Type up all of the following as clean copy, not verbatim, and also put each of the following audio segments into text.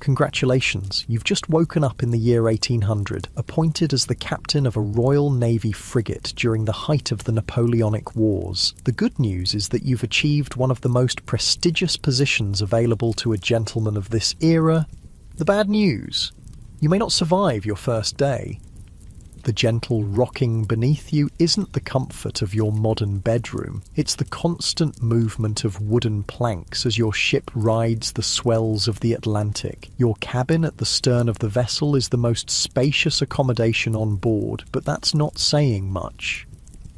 Congratulations, you've just woken up in the year 1800, appointed as the captain of a Royal Navy frigate during the height of the Napoleonic Wars. The good news is that you've achieved one of the most prestigious positions available to a gentleman of this era. The bad news: you may not survive your first day. The gentle rocking beneath you isn't the comfort of your modern bedroom. It's the constant movement of wooden planks as your ship rides the swells of the Atlantic. Your cabin at the stern of the vessel is the most spacious accommodation on board, but that's not saying much.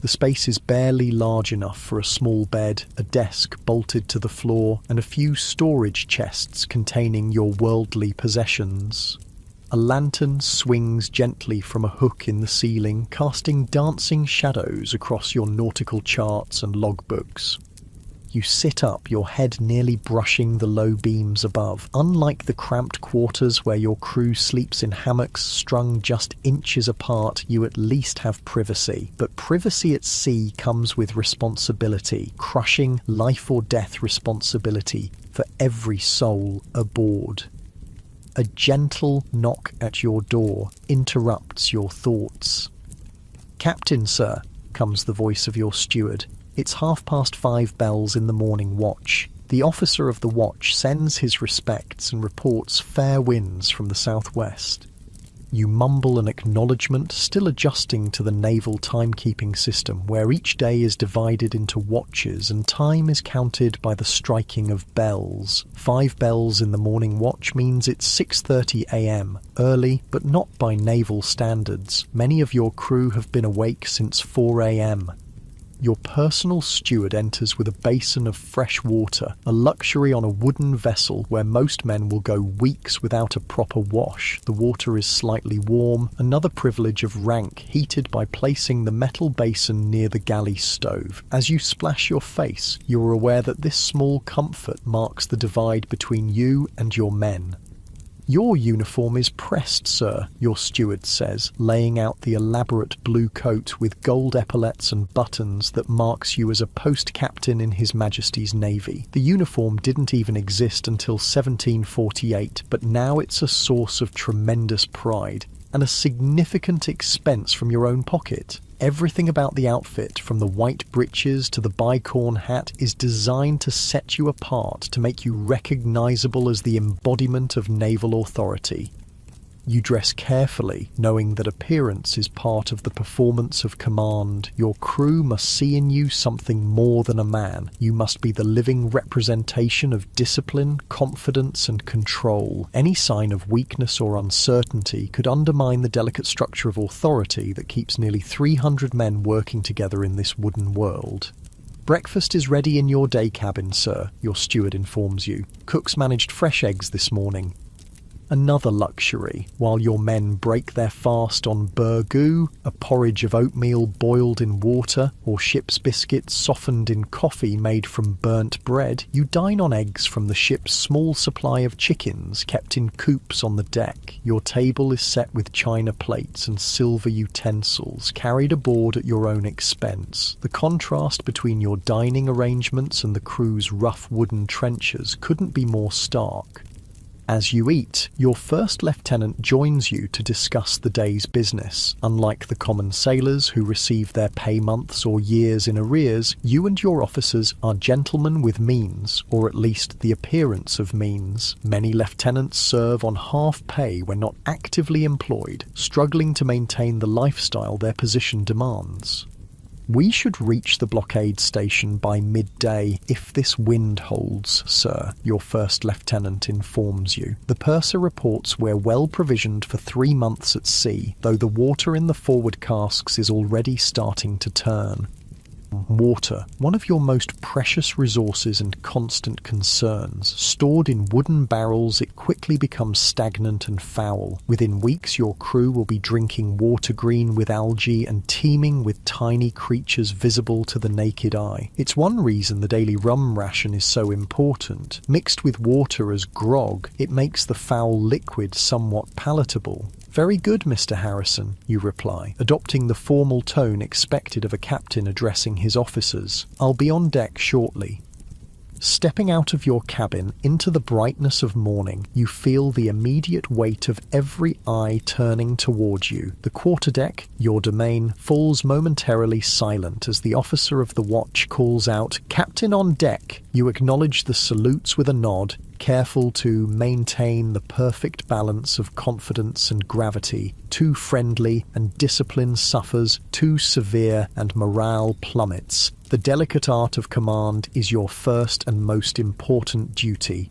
The space is barely large enough for a small bed, a desk bolted to the floor, and a few storage chests containing your worldly possessions. A lantern swings gently from a hook in the ceiling, casting dancing shadows across your nautical charts and logbooks. You sit up, your head nearly brushing the low beams above. Unlike the cramped quarters where your crew sleeps in hammocks strung just inches apart, you at least have privacy. But privacy at sea comes with responsibility, crushing life or death responsibility for every soul aboard. A gentle knock at your door interrupts your thoughts. "Captain, sir," comes the voice of your steward. It's 5:30 bells in the morning watch. The officer of the watch sends his respects and reports fair winds from the southwest. You mumble an acknowledgement, still adjusting to the naval timekeeping system, where each day is divided into watches and time is counted by the striking of bells. 5 bells in the morning watch means it's 6:30 a.m. Early, but not by naval standards. Many of your crew have been awake since 4 a.m. Your personal steward enters with a basin of fresh water, a luxury on a wooden vessel where most men will go weeks without a proper wash. The water is slightly warm, another privilege of rank, heated by placing the metal basin near the galley stove. As you splash your face, you are aware that this small comfort marks the divide between you and your men. "Your uniform is pressed, sir," your steward says, laying out the elaborate blue coat with gold epaulets and buttons that marks you as a post-captain in His Majesty's Navy. The uniform didn't even exist until 1748, but now it's a source of tremendous pride and a significant expense from your own pocket. Everything about the outfit, from the white breeches to the bicorn hat, is designed to set you apart, to make you recognizable as the embodiment of naval authority. You dress carefully, knowing that appearance is part of the performance of command. Your crew must see in you something more than a man. You must be the living representation of discipline, confidence, and control. Any sign of weakness or uncertainty could undermine the delicate structure of authority that keeps nearly 300 men working together in this wooden world. "Breakfast is ready in your day cabin, sir," your steward informs you. "Cook's managed fresh eggs this morning." Another luxury, while your men break their fast on burgoo, a porridge of oatmeal boiled in water, or ship's biscuits softened in coffee made from burnt bread, you dine on eggs from the ship's small supply of chickens kept in coops on the deck. Your table is set with china plates and silver utensils, carried aboard at your own expense. The contrast between your dining arrangements and the crew's rough wooden trenchers couldn't be more stark. As you eat, your first lieutenant joins you to discuss the day's business. Unlike the common sailors who receive their pay months or years in arrears, you and your officers are gentlemen with means, or at least the appearance of means. Many lieutenants serve on half pay when not actively employed, struggling to maintain the lifestyle their position demands. "We should reach the blockade station by midday if this wind holds, sir," your first lieutenant informs you. The purser reports we're well provisioned for 3 months at sea, though the water in the forward casks is already starting to turn. Water, one of your most precious resources and constant concerns. Stored in wooden barrels, it quickly becomes stagnant and foul. Within weeks, your crew will be drinking water green with algae and teeming with tiny creatures visible to the naked eye. It's one reason the daily rum ration is so important. Mixed with water as grog, it makes the foul liquid somewhat palatable. "Very good, Mr. Harrison," you reply, adopting the formal tone expected of a captain addressing his officers. "I'll be on deck shortly." Stepping out of your cabin into the brightness of morning, you feel the immediate weight of every eye turning towards you. The quarterdeck, your domain, falls momentarily silent as the officer of the watch calls out, "Captain on deck." You acknowledge the salutes with a nod, careful to maintain the perfect balance of confidence and gravity. Too friendly and discipline suffers, too severe and morale plummets. The delicate art of command is your first and most important duty.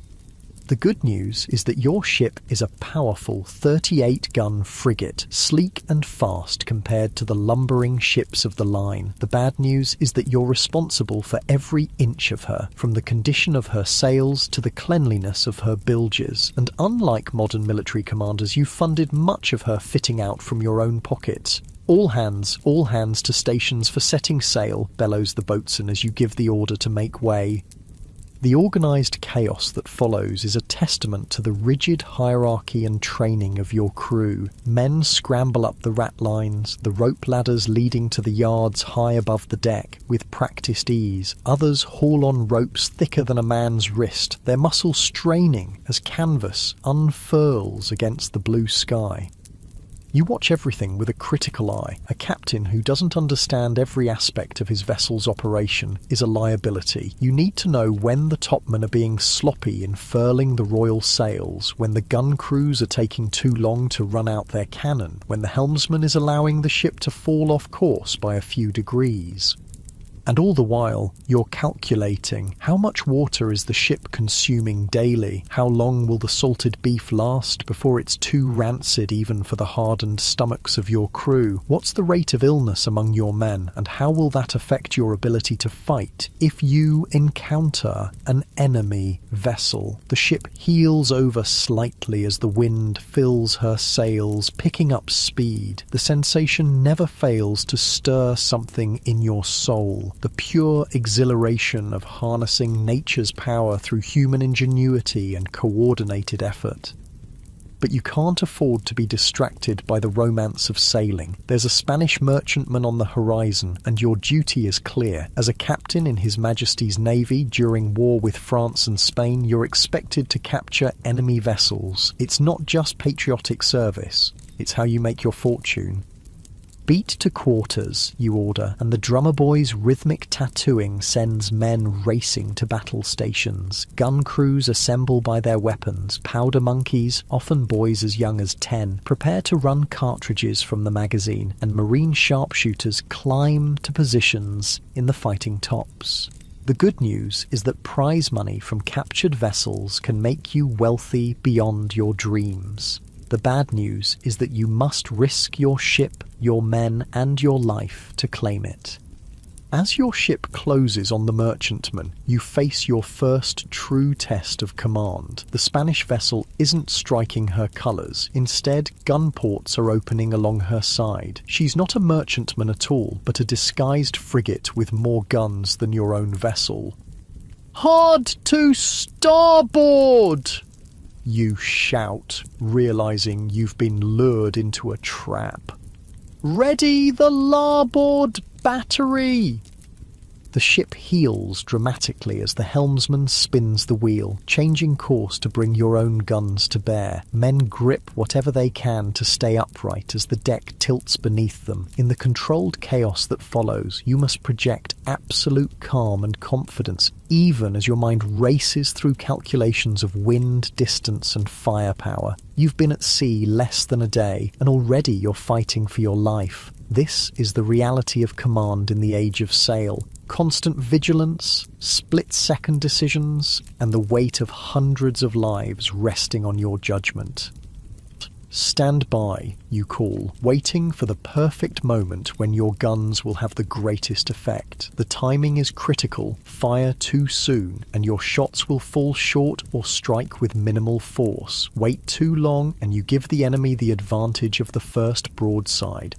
The good news is that your ship is a powerful 38-gun frigate, sleek and fast compared to the lumbering ships of the line. The bad news is that you're responsible for every inch of her, from the condition of her sails to the cleanliness of her bilges, and unlike modern military commanders, you funded much of her fitting out from your own pockets. All hands to stations for setting sail," bellows the boatswain as you give the order to make way. The organised chaos that follows is a testament to the rigid hierarchy and training of your crew. Men scramble up the ratlines, the rope ladders leading to the yards high above the deck, with practised ease. Others haul on ropes thicker than a man's wrist, their muscles straining as canvas unfurls against the blue sky. You watch everything with a critical eye. A captain who doesn't understand every aspect of his vessel's operation is a liability. You need to know when the topmen are being sloppy in furling the royal sails, when the gun crews are taking too long to run out their cannon, when the helmsman is allowing the ship to fall off course by a few degrees. And all the while, you're calculating how much water is the ship consuming daily, how long will the salted beef last before it's too rancid even for the hardened stomachs of your crew, what's the rate of illness among your men, and how will that affect your ability to fight if you encounter an enemy vessel. The ship heels over slightly as the wind fills her sails, picking up speed. The sensation never fails to stir something in your soul. The pure exhilaration of harnessing nature's power through human ingenuity and coordinated effort. But you can't afford to be distracted by the romance of sailing. There's a Spanish merchantman on the horizon, and your duty is clear. As a captain in His Majesty's Navy during war with France and Spain, you're expected to capture enemy vessels. It's not just patriotic service, it's how you make your fortune. "Beat to quarters," you order, and the drummer boy's rhythmic tattooing sends men racing to battle stations. Gun crews assemble by their weapons. Powder monkeys, often boys as young as 10, prepare to run cartridges from the magazine, and marine sharpshooters climb to positions in the fighting tops. The good news is that prize money from captured vessels can make you wealthy beyond your dreams. The bad news is that you must risk your ship, your men, and your life to claim it. As your ship closes on the merchantman, you face your first true test of command. The Spanish vessel isn't striking her colours. Instead, gun ports are opening along her side. She's not a merchantman at all, but a disguised frigate with more guns than your own vessel. "Hard to starboard!" you shout, realizing you've been lured into a trap. "Ready the larboard battery!" The ship heels dramatically as the helmsman spins the wheel, changing course to bring your own guns to bear. Men grip whatever they can to stay upright as the deck tilts beneath them. In the controlled chaos that follows, you must project absolute calm and confidence, even as your mind races through calculations of wind, distance, and firepower. You've been at sea less than a day, and already you're fighting for your life. This is the reality of command in the age of sail. Constant vigilance, split-second decisions, and the weight of hundreds of lives resting on your judgment. "Stand by," you call, waiting for the perfect moment when your guns will have the greatest effect. The timing is critical. Fire too soon, and your shots will fall short or strike with minimal force. Wait too long, and you give the enemy the advantage of the first broadside.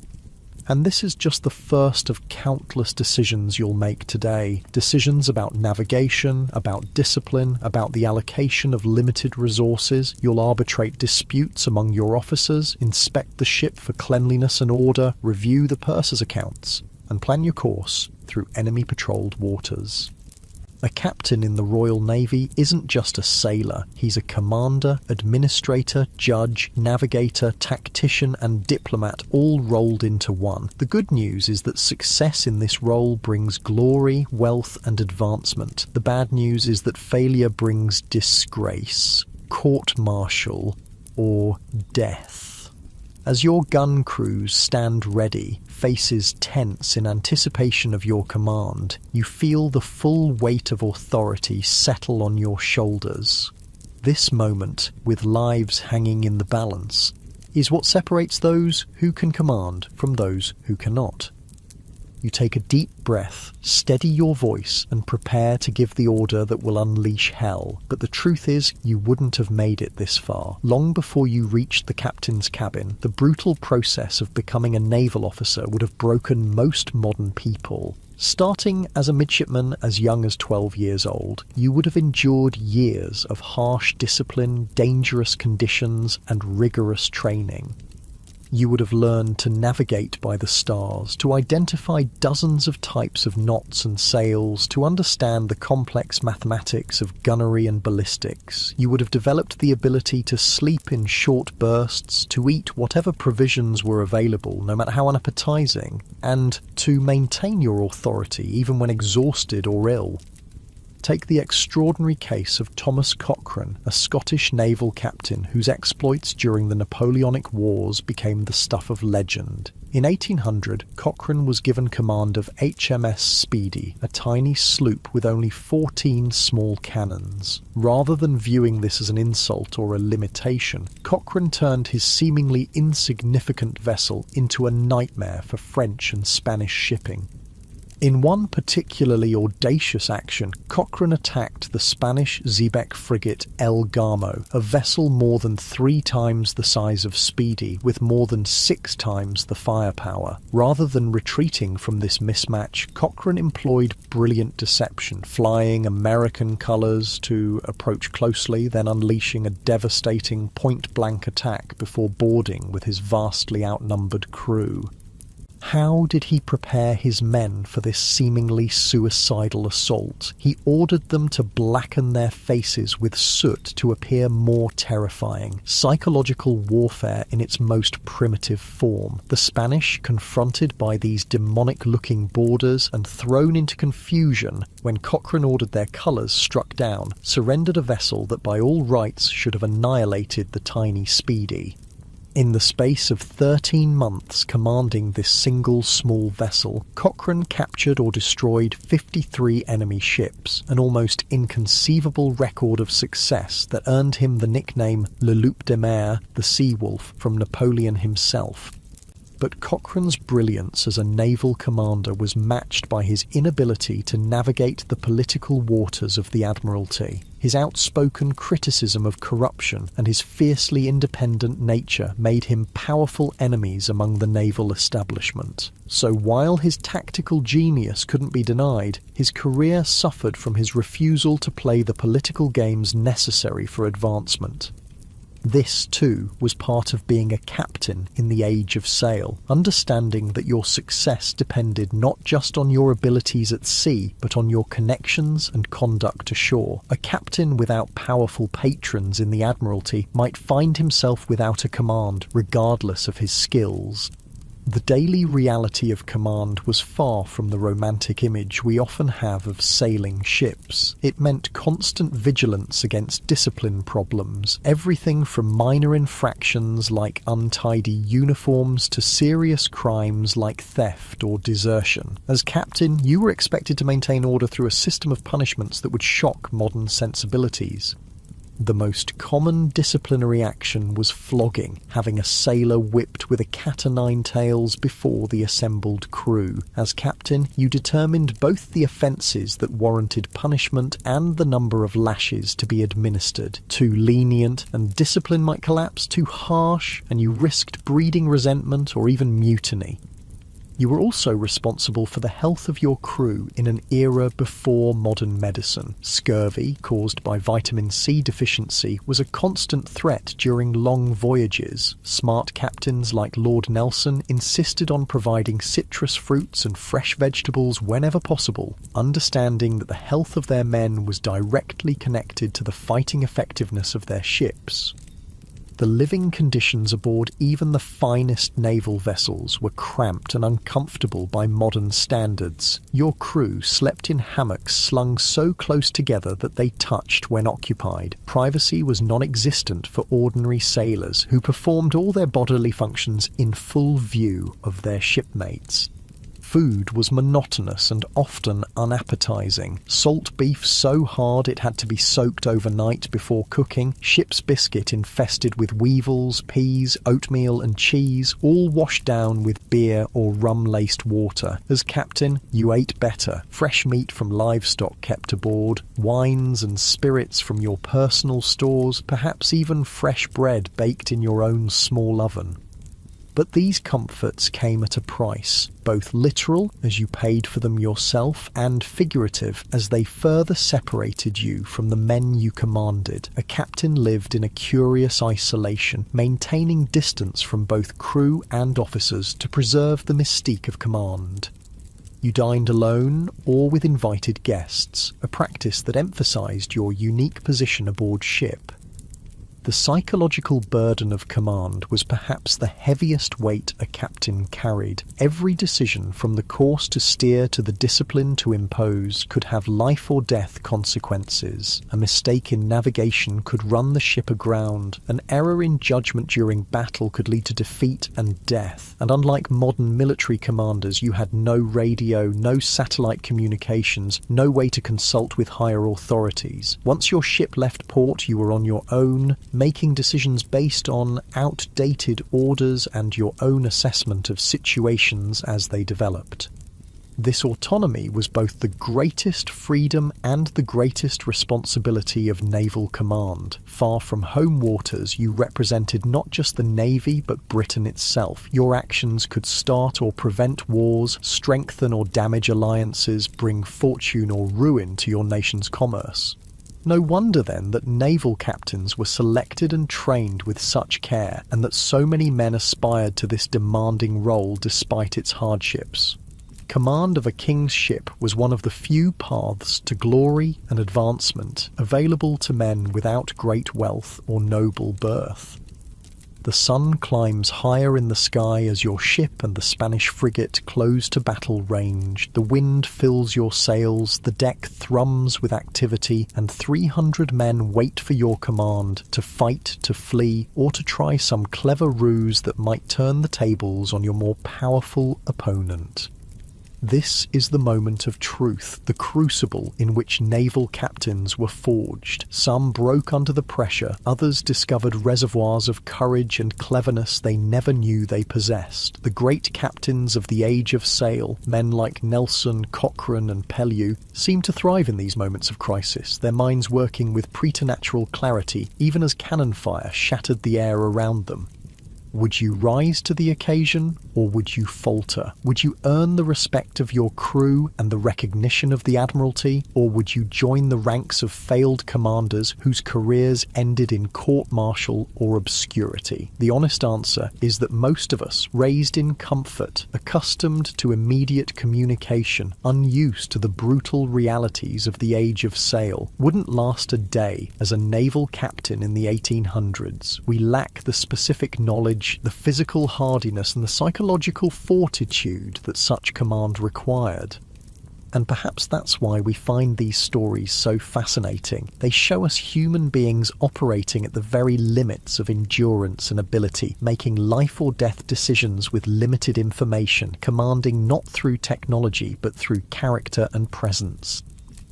And this is just the first of countless decisions you'll make today. Decisions about navigation, about discipline, about the allocation of limited resources. You'll arbitrate disputes among your officers, inspect the ship for cleanliness and order, review the purser's accounts, and plan your course through enemy-patrolled waters. A captain in the Royal Navy isn't just a sailor. He's a commander, administrator, judge, navigator, tactician, and diplomat all rolled into one. The good news is that success in this role brings glory, wealth, and advancement. The bad news is that failure brings disgrace, court-martial, or death. As your gun crews stand ready, faces tense in anticipation of your command, you feel the full weight of authority settle on your shoulders. This moment, with lives hanging in the balance, is what separates those who can command from those who cannot. You take a deep breath, steady your voice, and prepare to give the order that will unleash hell. But the truth is, you wouldn't have made it this far. Long before you reached the captain's cabin, the brutal process of becoming a naval officer would have broken most modern people. Starting as a midshipman as young as 12 years old, you would have endured years of harsh discipline, dangerous conditions, and rigorous training. You would have learned to navigate by the stars, to identify dozens of types of knots and sails, to understand the complex mathematics of gunnery and ballistics. You would have developed the ability to sleep in short bursts, to eat whatever provisions were available, no matter how unappetizing, and to maintain your authority even when exhausted or ill. Take the extraordinary case of Thomas Cochrane, a Scottish naval captain whose exploits during the Napoleonic Wars became the stuff of legend. In 1800, Cochrane was given command of HMS Speedy, a tiny sloop with only 14 small cannons. Rather than viewing this as an insult or a limitation, Cochrane turned his seemingly insignificant vessel into a nightmare for French and Spanish shipping. In one particularly audacious action, Cochrane attacked the Spanish xebec frigate El Garmo, a vessel more than 3 times the size of Speedy, with more than 6 times the firepower. Rather than retreating from this mismatch, Cochrane employed brilliant deception, flying American colours to approach closely, then unleashing a devastating point-blank attack before boarding with his vastly outnumbered crew. How did he prepare his men for this seemingly suicidal assault? He ordered them to blacken their faces with soot to appear more terrifying. Psychological warfare in its most primitive form. The Spanish, confronted by these demonic-looking boarders and thrown into confusion when Cochrane ordered their colours struck down, surrendered a vessel that by all rights should have annihilated the tiny Speedy. In the space of 13 months commanding this single small vessel, Cochrane captured or destroyed 53 enemy ships, an almost inconceivable record of success that earned him the nickname Le Loup de Mer, the Sea Wolf, from Napoleon himself. But Cochrane's brilliance as a naval commander was matched by his inability to navigate the political waters of the Admiralty. His outspoken criticism of corruption and his fiercely independent nature made him powerful enemies among the naval establishment. So while his tactical genius couldn't be denied, his career suffered from his refusal to play the political games necessary for advancement. This, too, was part of being a captain in the age of sail, understanding that your success depended not just on your abilities at sea, but on your connections and conduct ashore. A captain without powerful patrons in the Admiralty might find himself without a command, regardless of his skills. The daily reality of command was far from the romantic image we often have of sailing ships. It meant constant vigilance against discipline problems, everything from minor infractions like untidy uniforms to serious crimes like theft or desertion. As captain, you were expected to maintain order through a system of punishments that would shock modern sensibilities. The most common disciplinary action was flogging, having a sailor whipped with a cat-o'-nine-tails before the assembled crew. As captain, you determined both the offences that warranted punishment and the number of lashes to be administered. Too lenient, and discipline might collapse. Too harsh, and you risked breeding resentment or even mutiny. You were also responsible for the health of your crew in an era before modern medicine. Scurvy, caused by vitamin C deficiency, was a constant threat during long voyages. Smart captains like Lord Nelson insisted on providing citrus fruits and fresh vegetables whenever possible, understanding that the health of their men was directly connected to the fighting effectiveness of their ships. The living conditions aboard even the finest naval vessels were cramped and uncomfortable by modern standards. Your crew slept in hammocks slung so close together that they touched when occupied. Privacy was non-existent for ordinary sailors who performed all their bodily functions in full view of their shipmates. Food was monotonous and often unappetizing. Salt beef so hard it had to be soaked overnight before cooking, ship's biscuit infested with weevils, peas, oatmeal and cheese, all washed down with beer or rum-laced water. As captain, you ate better. Fresh meat from livestock kept aboard, wines and spirits from your personal stores, perhaps even fresh bread baked in your own small oven. But these comforts came at a price, both literal, as you paid for them yourself, and figurative, as they further separated you from the men you commanded. A captain lived in a curious isolation, maintaining distance from both crew and officers to preserve the mystique of command. You dined alone or with invited guests, a practice that emphasized your unique position aboard ship. The psychological burden of command was perhaps the heaviest weight a captain carried. Every decision, from the course to steer to the discipline to impose, could have life or death consequences. A mistake in navigation could run the ship aground. An error in judgment during battle could lead to defeat and death. And unlike modern military commanders, you had no radio, no satellite communications, no way to consult with higher authorities. Once your ship left port, you were on your own, making decisions based on outdated orders and your own assessment of situations as they developed. This autonomy was both the greatest freedom and the greatest responsibility of naval command. Far from home waters, you represented not just the Navy but Britain itself. Your actions could start or prevent wars, strengthen or damage alliances, bring fortune or ruin to your nation's commerce. No wonder then that naval captains were selected and trained with such care, and that so many men aspired to this demanding role despite its hardships. Command of a king's ship was one of the few paths to glory and advancement available to men without great wealth or noble birth. The sun climbs higher in the sky as your ship and the Spanish frigate close to battle range. The wind fills your sails, the deck thrums with activity, and 300 men wait for your command to fight, to flee, or to try some clever ruse that might turn the tables on your more powerful opponent. This is the moment of truth, the crucible in which naval captains were forged. Some broke under the pressure, others discovered reservoirs of courage and cleverness they never knew they possessed. The great captains of the Age of Sail, men like Nelson, Cochrane and Pellew, seemed to thrive in these moments of crisis, their minds working with preternatural clarity, even as cannon fire shattered the air around them. Would you rise to the occasion, or would you falter? Would you earn the respect of your crew and the recognition of the Admiralty, or would you join the ranks of failed commanders whose careers ended in court-martial or obscurity? The honest answer is that most of us, raised in comfort, accustomed to immediate communication, unused to the brutal realities of the Age of Sail, wouldn't last a day as a naval captain in the 1800s. We lack the specific knowledge, the physical hardiness and the psychological fortitude that such command required. And perhaps that's why we find these stories so fascinating. They show us human beings operating at the very limits of endurance and ability, making life or death decisions with limited information, commanding not through technology but through character and presence.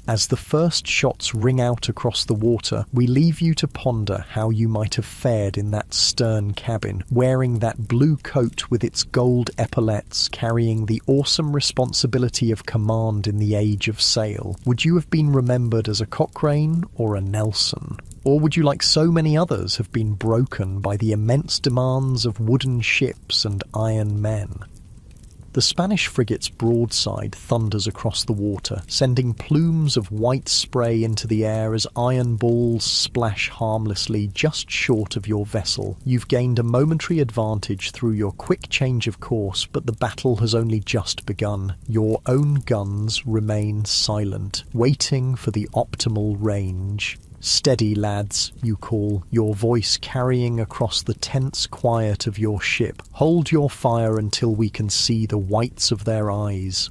As the first shots ring out across the water, we leave you to ponder how you might have fared in that stern cabin, wearing that blue coat with its gold epaulets, carrying the awesome responsibility of command in the Age of Sail. Would you have been remembered as a Cochrane or a Nelson? Or would you, like so many others, have been broken by the immense demands of wooden ships and iron men? The Spanish frigate's broadside thunders across the water, sending plumes of white spray into the air as iron balls splash harmlessly just short of your vessel. You've gained a momentary advantage through your quick change of course, but the battle has only just begun. Your own guns remain silent, waiting for the optimal range. "Steady, lads," you call, your voice carrying across the tense quiet of your ship. "Hold your fire until we can see the whites of their eyes."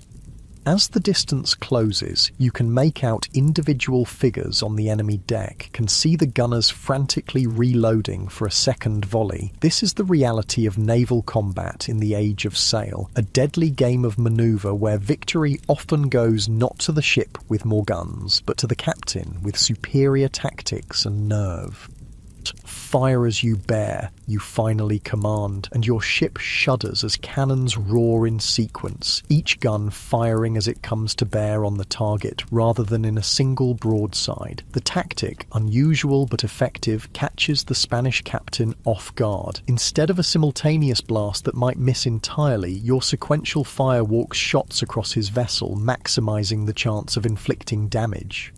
As the distance closes, you can make out individual figures on the enemy deck, can see the gunners frantically reloading for a second volley. This is the reality of naval combat in the age of sail, a deadly game of manoeuvre where victory often goes not to the ship with more guns, but to the captain with superior tactics and nerve. "Fire as you bear," you finally command, and your ship shudders as cannons roar in sequence, each gun firing as it comes to bear on the target rather than in a single broadside. The tactic, unusual but effective, catches the Spanish captain off guard. Instead of a simultaneous blast that might miss entirely, your sequential fire walks shots across his vessel, maximizing the chance of inflicting damage.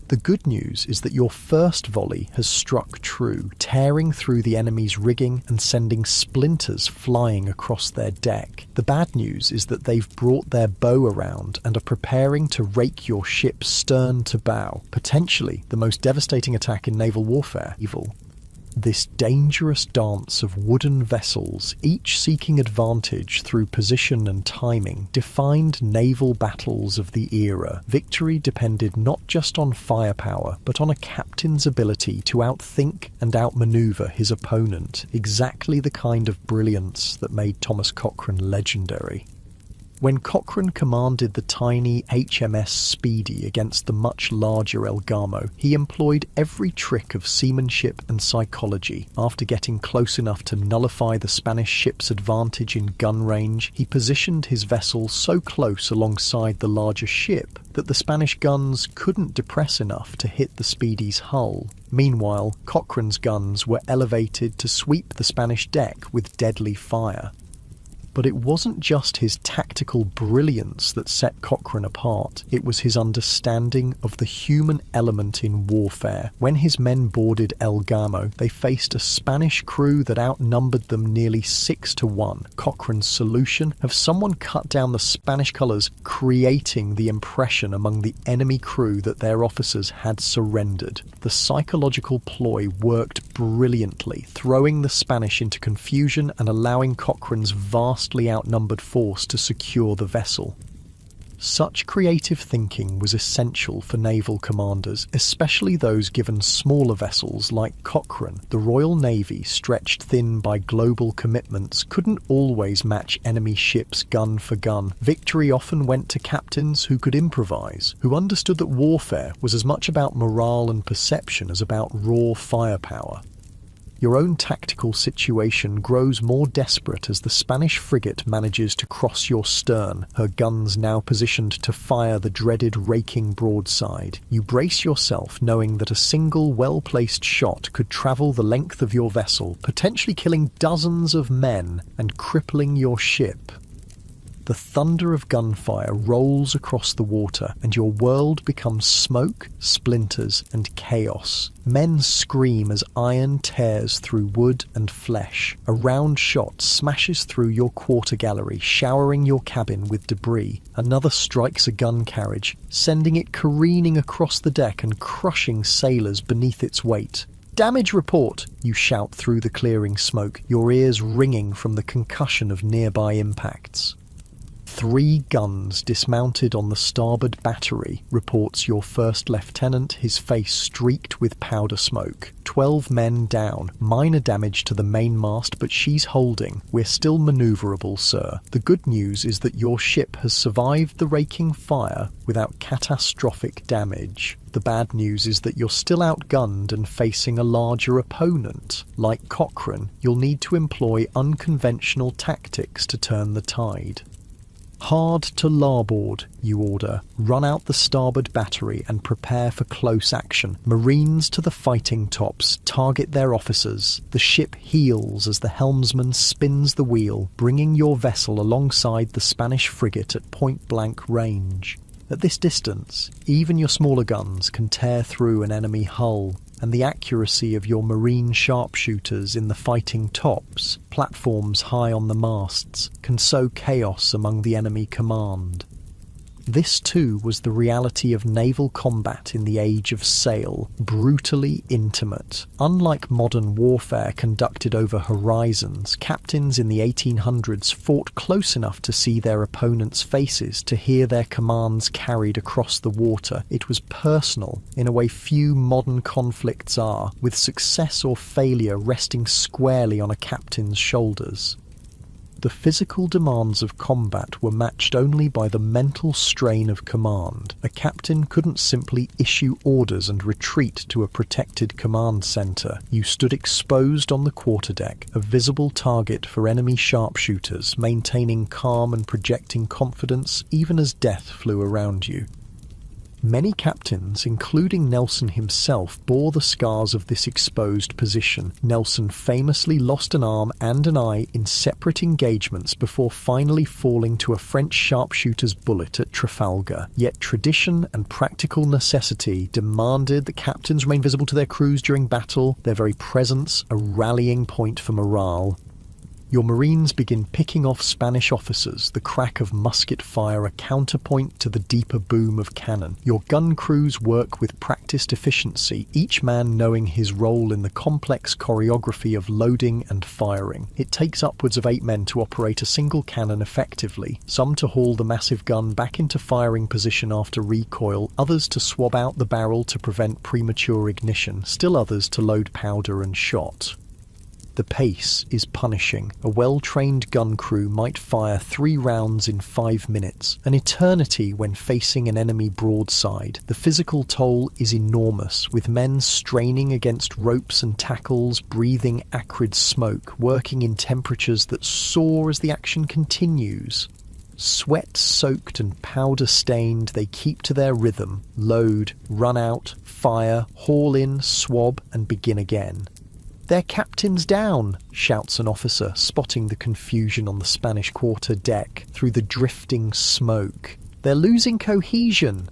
The good news is that your first volley has struck true, tearing through the enemy's rigging and sending splinters flying across their deck. The bad news is that they've brought their bow around and are preparing to rake your ship stern to bow, potentially the most devastating attack in naval warfare. This dangerous dance of wooden vessels, each seeking advantage through position and timing, defined naval battles of the era. Victory depended not just on firepower, but on a captain's ability to outthink and outmaneuver his opponent, exactly the kind of brilliance that made Thomas Cochrane legendary. When Cochrane commanded the tiny HMS Speedy against the much larger El Gamo, he employed every trick of seamanship and psychology. After getting close enough to nullify the Spanish ship's advantage in gun range, he positioned his vessel so close alongside the larger ship that the Spanish guns couldn't depress enough to hit the Speedy's hull. Meanwhile, Cochrane's guns were elevated to sweep the Spanish deck with deadly fire. But it wasn't just his tactical brilliance that set Cochrane apart, it was his understanding of the human element in warfare. When his men boarded El Gamo, they faced a Spanish crew that outnumbered them nearly 6-1. Cochrane's solution: have someone cut down the Spanish colours, creating the impression among the enemy crew that their officers had surrendered. The psychological ploy worked brilliantly, throwing the Spanish into confusion and allowing Cochrane's vastly outnumbered force to secure the vessel. Such creative thinking was essential for naval commanders, especially those given smaller vessels like Cochrane. The Royal Navy, stretched thin by global commitments, couldn't always match enemy ships gun for gun. Victory often went to captains who could improvise, who understood that warfare was as much about morale and perception as about raw firepower. Your own tactical situation grows more desperate as the Spanish frigate manages to cross your stern, her guns now positioned to fire the dreaded raking broadside. You brace yourself, knowing that a single well-placed shot could travel the length of your vessel, potentially killing dozens of men and crippling your ship. The thunder of gunfire rolls across the water, and your world becomes smoke, splinters, and chaos. Men scream as iron tears through wood and flesh. A round shot smashes through your quarter gallery, showering your cabin with debris. Another strikes a gun carriage, sending it careening across the deck and crushing sailors beneath its weight. "Damage report!" you shout through the clearing smoke, your ears ringing from the concussion of nearby impacts. 3 guns dismounted on the starboard battery, reports your first lieutenant, his face streaked with powder smoke. 12 men down. Minor damage to the mainmast, but she's holding. We're still manoeuvrable, sir. The good news is that your ship has survived the raking fire without catastrophic damage. The bad news is that you're still outgunned and facing a larger opponent. Like Cochrane, you'll need to employ unconventional tactics to turn the tide. Hard to larboard, you order. Run out the starboard battery and prepare for close action. Marines to the fighting tops, target their officers. The ship heels as the helmsman spins the wheel, bringing your vessel alongside the Spanish frigate at point-blank range. At this distance, even your smaller guns can tear through an enemy hull, and the accuracy of your marine sharpshooters in the fighting tops, platforms high on the masts, can sow chaos among the enemy command. This too was the reality of naval combat in the age of sail, brutally intimate. Unlike modern warfare conducted over horizons, captains in the 1800s fought close enough to see their opponents' faces, to hear their commands carried across the water. It was personal, in a way few modern conflicts are, with success or failure resting squarely on a captain's shoulders. The physical demands of combat were matched only by the mental strain of command. A captain couldn't simply issue orders and retreat to a protected command centre. You stood exposed on the quarterdeck, a visible target for enemy sharpshooters, maintaining calm and projecting confidence even as death flew around you. Many captains, including Nelson himself, bore the scars of this exposed position. Nelson famously lost an arm and an eye in separate engagements before finally falling to a French sharpshooter's bullet at Trafalgar. Yet tradition and practical necessity demanded that captains remain visible to their crews during battle, their very presence a rallying point for morale. Your Marines begin picking off Spanish officers, the crack of musket fire a counterpoint to the deeper boom of cannon. Your gun crews work with practiced efficiency, each man knowing his role in the complex choreography of loading and firing. It takes upwards of 8 men to operate a single cannon effectively, some to haul the massive gun back into firing position after recoil, others to swab out the barrel to prevent premature ignition, still others to load powder and shot. The pace is punishing. A well-trained gun crew might fire 3 rounds in 5 minutes, an eternity when facing an enemy broadside. The physical toll is enormous, with men straining against ropes and tackles, breathing acrid smoke, working in temperatures that soar as the action continues. Sweat-soaked and powder-stained, they keep to their rhythm, load, run out, fire, haul in, swab, and begin again. "Their captain's down," shouts an officer, spotting the confusion on the Spanish quarter deck through the drifting smoke. "They're losing cohesion."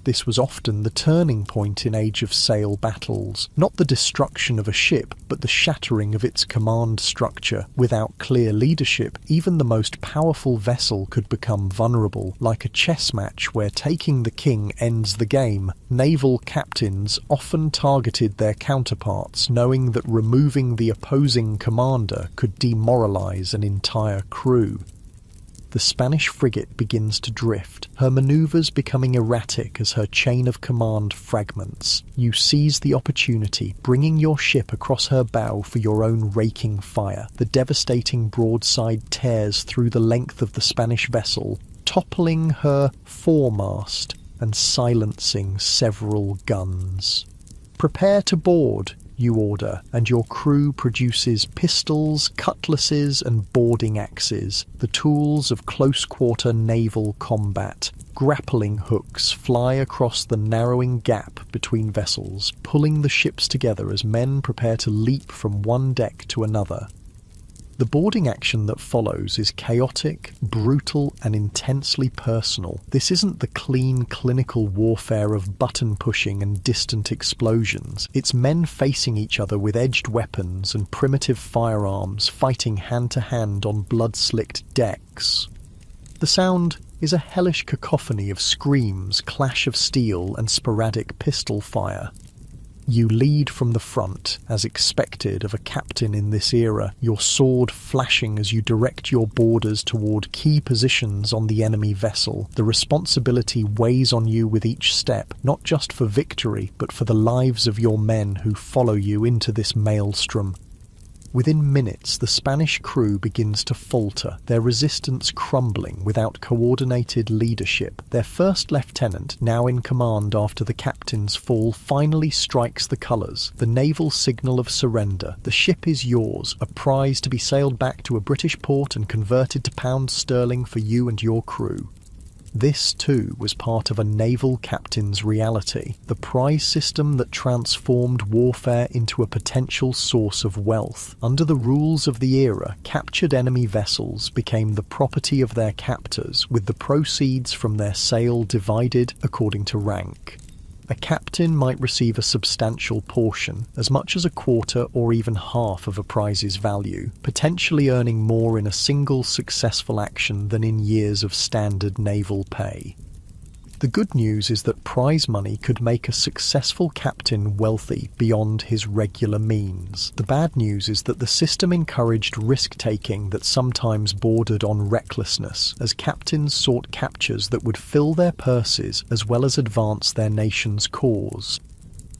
This was often the turning point in Age of Sail battles, not the destruction of a ship, but the shattering of its command structure. Without clear leadership, even the most powerful vessel could become vulnerable, like a chess match where taking the king ends the game. Naval captains often targeted their counterparts, knowing that removing the opposing commander could demoralize an entire crew. The Spanish frigate begins to drift, her manoeuvres becoming erratic as her chain of command fragments. You seize the opportunity, bringing your ship across her bow for your own raking fire. The devastating broadside tears through the length of the Spanish vessel, toppling her foremast and silencing several guns. "Prepare to board," you order, and your crew produces pistols, cutlasses, and boarding axes, the tools of close-quarter naval combat. Grappling hooks fly across the narrowing gap between vessels, pulling the ships together as men prepare to leap from one deck to another. The boarding action that follows is chaotic, brutal, and intensely personal. This isn't the clean, clinical warfare of button-pushing and distant explosions. It's men facing each other with edged weapons and primitive firearms, fighting hand-to-hand on blood-slicked decks. The sound is a hellish cacophony of screams, clash of steel, and sporadic pistol fire. You lead from the front, as expected of a captain in this era, your sword flashing as you direct your boarders toward key positions on the enemy vessel. The responsibility weighs on you with each step, not just for victory, but for the lives of your men who follow you into this maelstrom. Within minutes, the Spanish crew begins to falter, their resistance crumbling without coordinated leadership. Their first lieutenant, now in command after the captain's fall, finally strikes the colours, the naval signal of surrender. The ship is yours, a prize to be sailed back to a British port and converted to pounds sterling for you and your crew. This, too, was part of a naval captain's reality, the prize system that transformed warfare into a potential source of wealth. Under the rules of the era, captured enemy vessels became the property of their captors, with the proceeds from their sale divided according to rank. A captain might receive a substantial portion, as much as a quarter or even half of a prize's value, potentially earning more in a single successful action than in years of standard naval pay. The good news is that prize money could make a successful captain wealthy beyond his regular means. The bad news is that the system encouraged risk-taking that sometimes bordered on recklessness, as captains sought captures that would fill their purses as well as advance their nation's cause.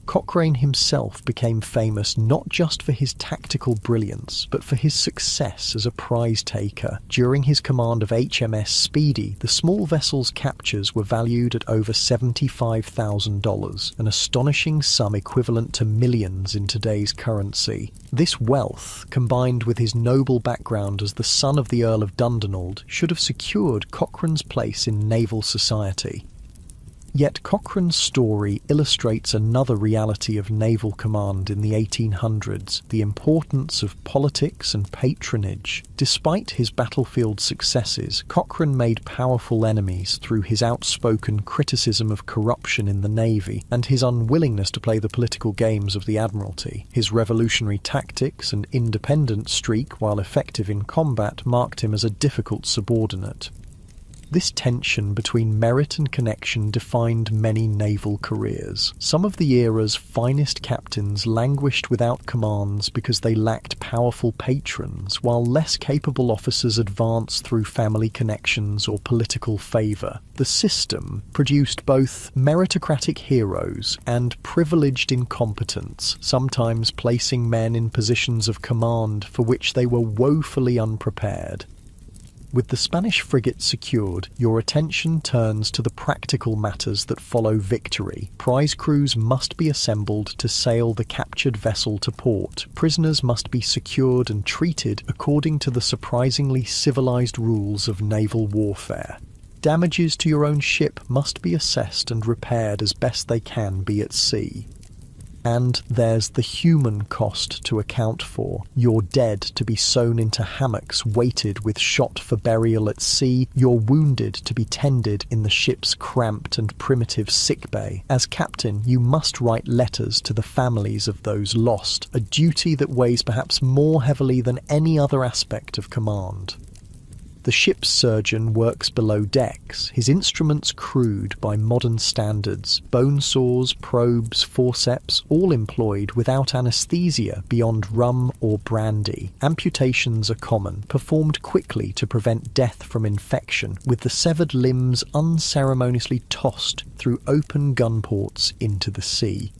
Cochrane himself became famous not just for his tactical brilliance, but for his success as a prize taker. During his command of HMS Speedy, the small vessel's captures were valued at over $75,000, an astonishing sum equivalent to millions in today's currency. This wealth, combined with his noble background as the son of the Earl of Dundonald, should have secured Cochrane's place in naval society. Yet Cochrane's story illustrates another reality of naval command in the 1800s, the importance of politics and patronage. Despite his battlefield successes, Cochrane made powerful enemies through his outspoken criticism of corruption in the Navy and his unwillingness to play the political games of the Admiralty. His revolutionary tactics and independent streak, while effective in combat, marked him as a difficult subordinate. This tension between merit and connection defined many naval careers. Some of the era's finest captains languished without commands because they lacked powerful patrons, while less capable officers advanced through family connections or political favour. The system produced both meritocratic heroes and privileged incompetents, sometimes placing men in positions of command for which they were woefully unprepared. With the Spanish frigate secured, your attention turns to the practical matters that follow victory. Prize crews must be assembled to sail the captured vessel to port. Prisoners must be secured and treated according to the surprisingly civilized rules of naval warfare. Damages to your own ship must be assessed and repaired as best they can be at sea. And there's the human cost to account for. Your dead to be sewn into hammocks weighted with shot for burial at sea, your wounded to be tended in the ship's cramped and primitive sickbay. As captain, you must write letters to the families of those lost, a duty that weighs perhaps more heavily than any other aspect of command. The ship's surgeon works below decks, his instruments crude by modern standards, bone saws, probes, forceps, all employed without anaesthesia beyond rum or brandy. Amputations are common, performed quickly to prevent death from infection, with the severed limbs unceremoniously tossed through open gun ports into the sea.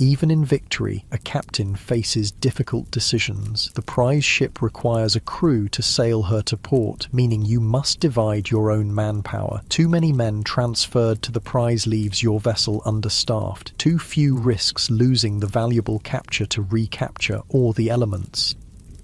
Even in victory, a captain faces difficult decisions. The prize ship requires a crew to sail her to port, meaning you must divide your own manpower. Too many men transferred to the prize leaves your vessel understaffed. Too few risks losing the valuable capture to recapture or the elements.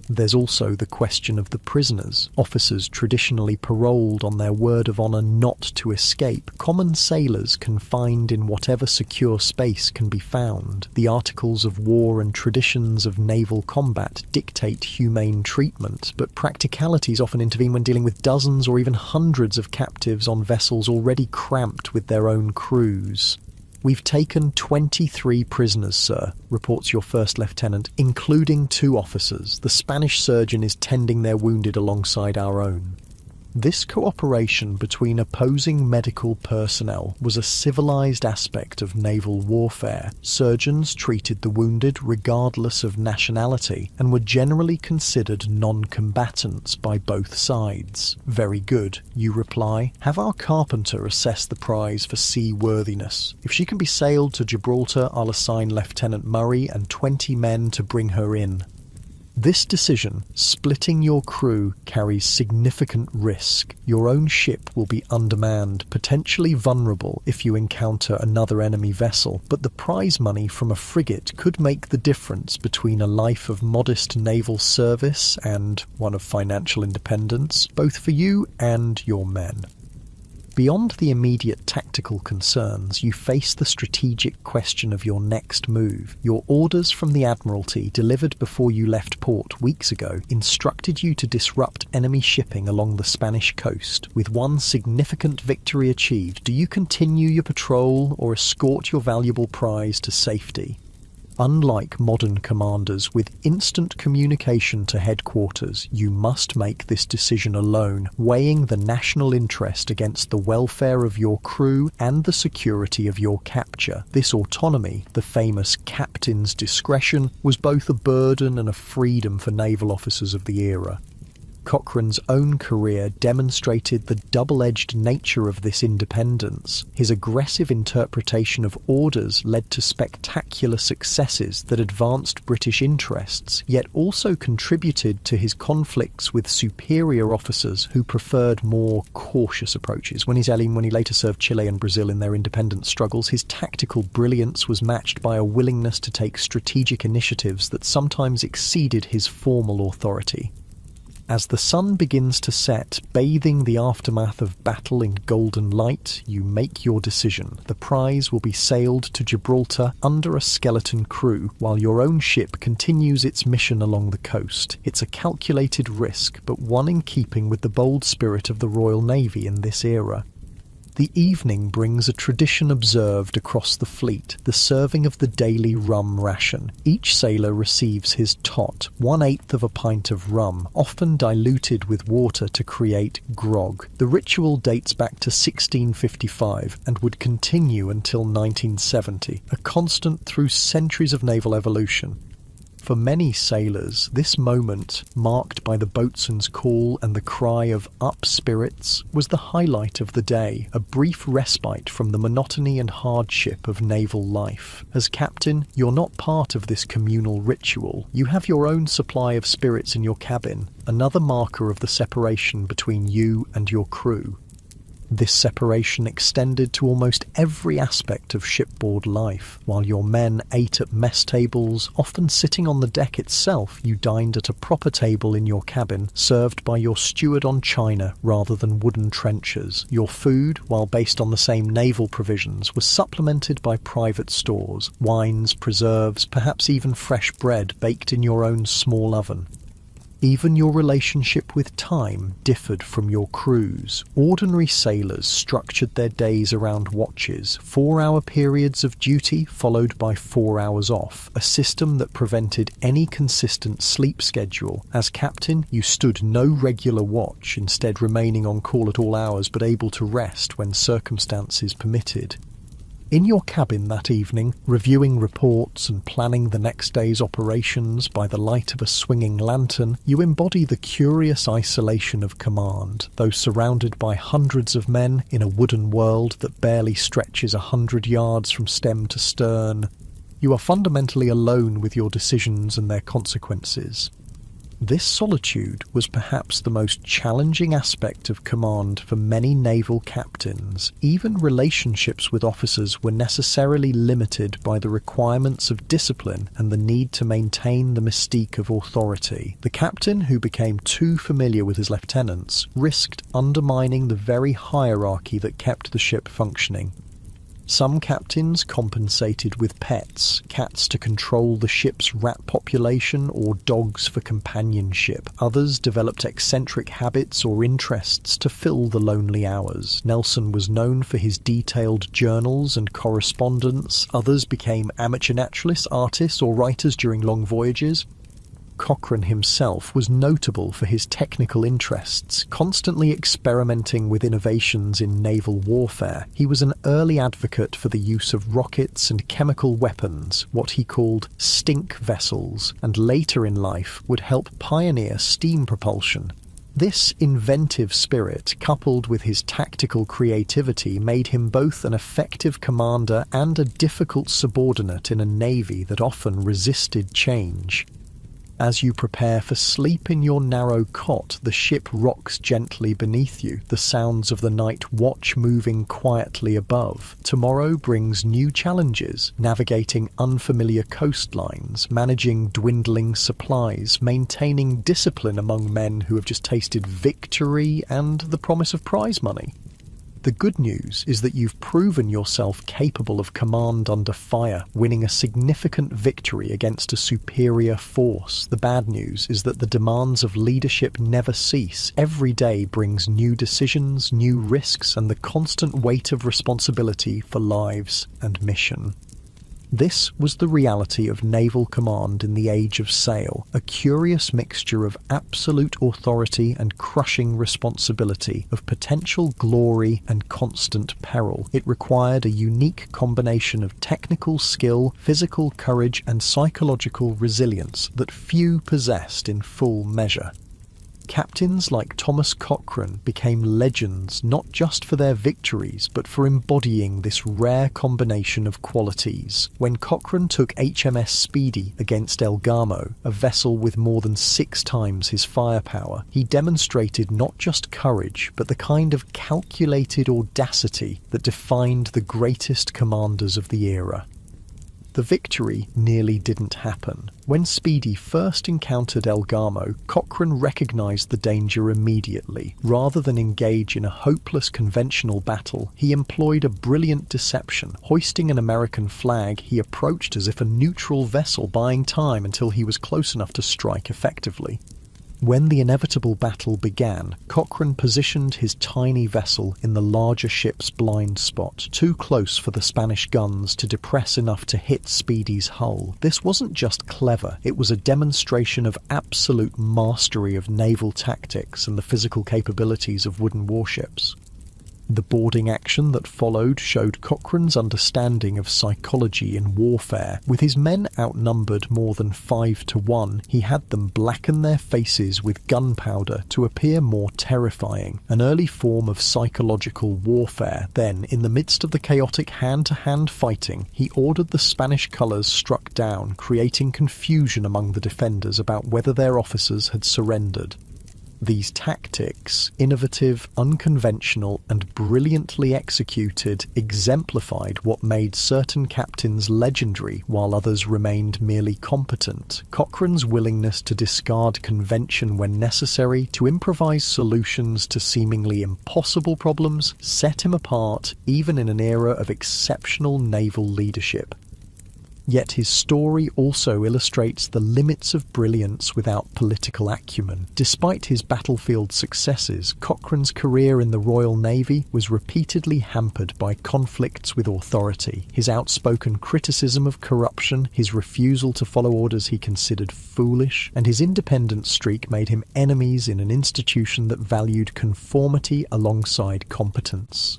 There's also the question of the prisoners, officers traditionally paroled on their word of honour not to escape, common sailors confined in whatever secure space can be found. The articles of war and traditions of naval combat dictate humane treatment, but practicalities often intervene when dealing with dozens or even hundreds of captives on vessels already cramped with their own crews. "We've taken 23 prisoners, sir," reports your first lieutenant, including 2 officers. The Spanish surgeon is tending their wounded alongside our own. This cooperation between opposing medical personnel was a civilized aspect of naval warfare. Surgeons treated the wounded regardless of nationality and were generally considered non-combatants by both sides. "Very good," you reply. "Have our carpenter assess the prize for seaworthiness. If she can be sailed to Gibraltar, I'll assign Lieutenant Murray and 20 men to bring her in." This decision, splitting your crew, carries significant risk. Your own ship will be undermanned, potentially vulnerable if you encounter another enemy vessel, but the prize money from a frigate could make the difference between a life of modest naval service and one of financial independence, both for you and your men. Beyond the immediate tactical concerns, you face the strategic question of your next move. Your orders from the Admiralty, delivered before you left port weeks ago, instructed you to disrupt enemy shipping along the Spanish coast. With one significant victory achieved, do you continue your patrol or escort your valuable prize to safety? Unlike modern commanders with instant communication to headquarters, you must make this decision alone, weighing the national interest against the welfare of your crew and the security of your capture. This autonomy, the famous captain's discretion, was both a burden and a freedom for naval officers of the era. Cochrane's own career demonstrated the double-edged nature of this independence. His aggressive interpretation of orders led to spectacular successes that advanced British interests, yet also contributed to his conflicts with superior officers who preferred more cautious approaches. When he later served Chile and Brazil in their independence struggles, his tactical brilliance was matched by a willingness to take strategic initiatives that sometimes exceeded his formal authority. As the sun begins to set, bathing the aftermath of battle in golden light, you make your decision. The prize will be sailed to Gibraltar under a skeleton crew, while your own ship continues its mission along the coast. It's a calculated risk, but one in keeping with the bold spirit of the Royal Navy in this era. The evening brings a tradition observed across the fleet, the serving of the daily rum ration. Each sailor receives his tot, 1/8 of a pint of rum, often diluted with water to create grog. The ritual dates back to 1655 and would continue until 1970, a constant through centuries of naval evolution. For many sailors, this moment, marked by the boatswain's call and the cry of "up spirits," was the highlight of the day, a brief respite from the monotony and hardship of naval life. As captain, you're not part of this communal ritual. You have your own supply of spirits in your cabin, another marker of the separation between you and your crew. This separation extended to almost every aspect of shipboard life. While your men ate at mess tables, often sitting on the deck itself, you dined at a proper table in your cabin, served by your steward on china rather than wooden trenchers. Your food, while based on the same naval provisions, was supplemented by private stores, wines, preserves, perhaps even fresh bread baked in your own small oven. Even your relationship with time differed from your crews. Ordinary sailors structured their days around watches, 4-hour periods of duty followed by 4 hours off, a system that prevented any consistent sleep schedule. As captain, you stood no regular watch, instead remaining on call at all hours but able to rest when circumstances permitted. In your cabin that evening, reviewing reports and planning the next day's operations by the light of a swinging lantern, you embody the curious isolation of command, though surrounded by hundreds of men in a wooden world that barely stretches 100 yards from stem to stern. You are fundamentally alone with your decisions and their consequences. This solitude was perhaps the most challenging aspect of command for many naval captains. Even relationships with officers were necessarily limited by the requirements of discipline and the need to maintain the mystique of authority. The captain, who became too familiar with his lieutenants, risked undermining the very hierarchy that kept the ship functioning. Some captains compensated with pets, cats to control the ship's rat population or dogs for companionship. Others developed eccentric habits or interests to fill the lonely hours. Nelson was known for his detailed journals and correspondence. Others became amateur naturalists, artists, or writers during long voyages. Cochrane himself was notable for his technical interests, constantly experimenting with innovations in naval warfare. He was an early advocate for the use of rockets and chemical weapons, what he called stink vessels, and later in life would help pioneer steam propulsion. This inventive spirit, coupled with his tactical creativity, made him both an effective commander and a difficult subordinate in a navy that often resisted change. As you prepare for sleep in your narrow cot, the ship rocks gently beneath you, the sounds of the night watch moving quietly above. Tomorrow brings new challenges, navigating unfamiliar coastlines, managing dwindling supplies, maintaining discipline among men who have just tasted victory and the promise of prize money. The good news is that you've proven yourself capable of command under fire, winning a significant victory against a superior force. The bad news is that the demands of leadership never cease. Every day brings new decisions, new risks, and the constant weight of responsibility for lives and mission. This was the reality of naval command in the Age of Sail, a curious mixture of absolute authority and crushing responsibility, of potential glory and constant peril. It required a unique combination of technical skill, physical courage, and psychological resilience that few possessed in full measure. Captains like Thomas Cochrane became legends not just for their victories, but for embodying this rare combination of qualities. When Cochrane took HMS Speedy against El Gamo, a vessel with more than 6 times his firepower, he demonstrated not just courage, but the kind of calculated audacity that defined the greatest commanders of the era. The victory nearly didn't happen. When Speedy first encountered El Gamo, Cochrane recognised the danger immediately. Rather than engage in a hopeless conventional battle, he employed a brilliant deception. Hoisting an American flag, he approached as if a neutral vessel, buying time until he was close enough to strike effectively. When the inevitable battle began, Cochrane positioned his tiny vessel in the larger ship's blind spot, too close for the Spanish guns to depress enough to hit Speedy's hull. This wasn't just clever, it was a demonstration of absolute mastery of naval tactics and the physical capabilities of wooden warships. The boarding action that followed showed Cochrane's understanding of psychology in warfare. With his men outnumbered more than 5-1, he had them blacken their faces with gunpowder to appear more terrifying, an early form of psychological warfare. Then, in the midst of the chaotic hand-to-hand fighting, he ordered the Spanish colours struck down, creating confusion among the defenders about whether their officers had surrendered. These tactics, innovative, unconventional, and brilliantly executed, exemplified what made certain captains legendary while others remained merely competent. Cochrane's willingness to discard convention when necessary, to improvise solutions to seemingly impossible problems, set him apart even in an era of exceptional naval leadership. Yet his story also illustrates the limits of brilliance without political acumen. Despite his battlefield successes, Cochrane's career in the Royal Navy was repeatedly hampered by conflicts with authority. His outspoken criticism of corruption, his refusal to follow orders he considered foolish, and his independent streak made him enemies in an institution that valued conformity alongside competence.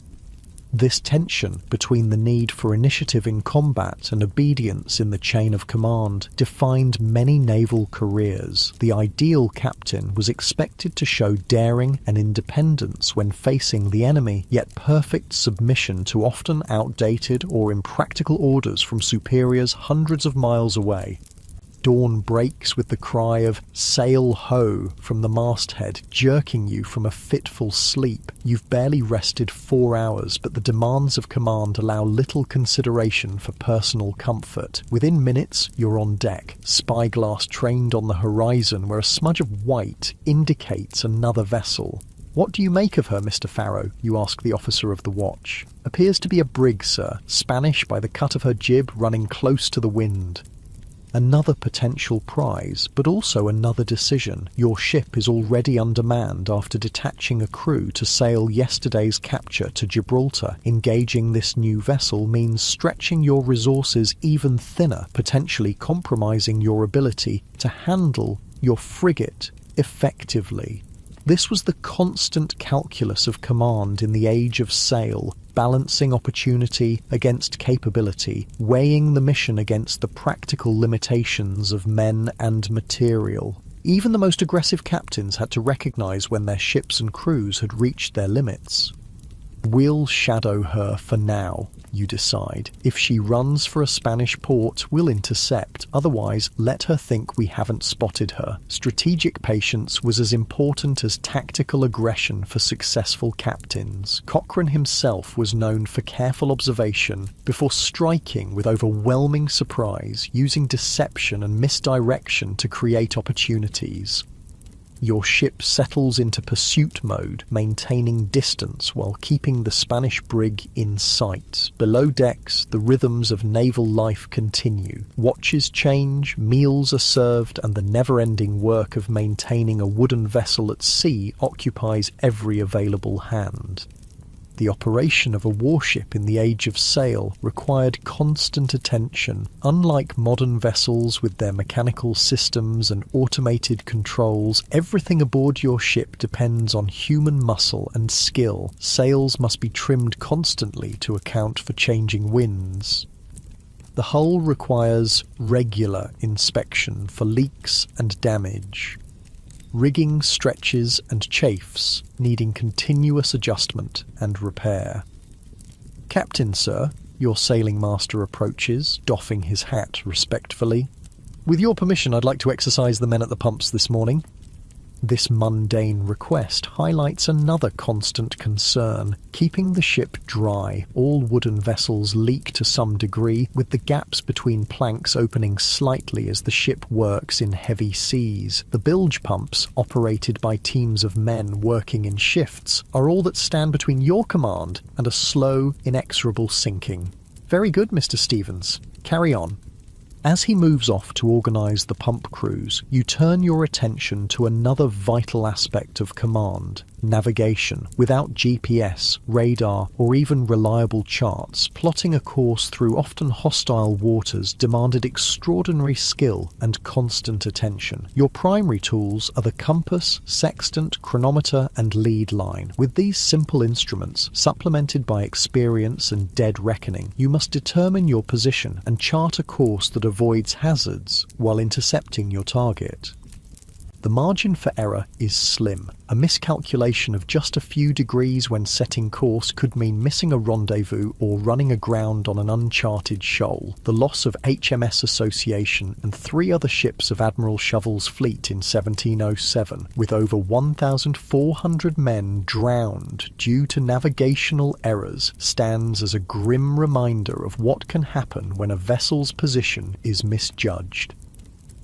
This tension between the need for initiative in combat and obedience in the chain of command defined many naval careers. The ideal captain was expected to show daring and independence when facing the enemy, yet perfect submission to often outdated or impractical orders from superiors hundreds of miles away. Dawn breaks with the cry of "Sail ho!" from the masthead, jerking you from a fitful sleep. You've barely rested 4 hours, but the demands of command allow little consideration for personal comfort. Within minutes, you're on deck, spyglass trained on the horizon where a smudge of white indicates another vessel. "What do you make of her, Mr. Farrow?" you ask the officer of the watch. "Appears to be a brig, sir, Spanish by the cut of her jib, running close to the wind." Another potential prize, but also another decision. Your ship is already undermanned after detaching a crew to sail yesterday's capture to Gibraltar. Engaging this new vessel means stretching your resources even thinner, potentially compromising your ability to handle your frigate effectively. This was the constant calculus of command in the Age of Sail, balancing opportunity against capability, weighing the mission against the practical limitations of men and material. Even the most aggressive captains had to recognise when their ships and crews had reached their limits. We'll shadow her for now, you decide. If she runs for a Spanish port, we'll intercept. Otherwise, let her think we haven't spotted her. Strategic patience was as important as tactical aggression for successful captains. Cochrane himself was known for careful observation before striking with overwhelming surprise, using deception and misdirection to create opportunities. Your ship settles into pursuit mode, maintaining distance while keeping the Spanish brig in sight. Below decks, the rhythms of naval life continue. Watches change, meals are served, and the never-ending work of maintaining a wooden vessel at sea occupies every available hand. The operation of a warship in the age of sail required constant attention. Unlike modern vessels with their mechanical systems and automated controls, everything aboard your ship depends on human muscle and skill. Sails must be trimmed constantly to account for changing winds. The hull requires regular inspection for leaks and damage. Rigging stretches and chafes, needing continuous adjustment and repair. "Captain, sir," your sailing master approaches, doffing his hat respectfully. "With your permission, I'd like to exercise the men at the pumps this morning." This mundane request highlights another constant concern: keeping the ship dry. All wooden vessels leak to some degree, with the gaps between planks opening slightly as the ship works in heavy seas. The bilge pumps, operated by teams of men working in shifts, are all that stand between your command and a slow, inexorable sinking. "Very good, Mr. Stevens. Carry on." As he moves off to organise the pump crews, you turn your attention to another vital aspect of command: navigation. Without GPS, radar, or even reliable charts, plotting a course through often hostile waters demanded extraordinary skill and constant attention. Your primary tools are the compass, sextant, chronometer, and lead line. With these simple instruments, supplemented by experience and dead reckoning, you must determine your position and chart a course that avoids hazards while intercepting your target. The margin for error is slim. A miscalculation of just a few degrees when setting course could mean missing a rendezvous or running aground on an uncharted shoal. The loss of HMS Association and 3 other ships of Admiral Shovel's fleet in 1707, with over 1,400 men drowned due to navigational errors, stands as a grim reminder of what can happen when a vessel's position is misjudged.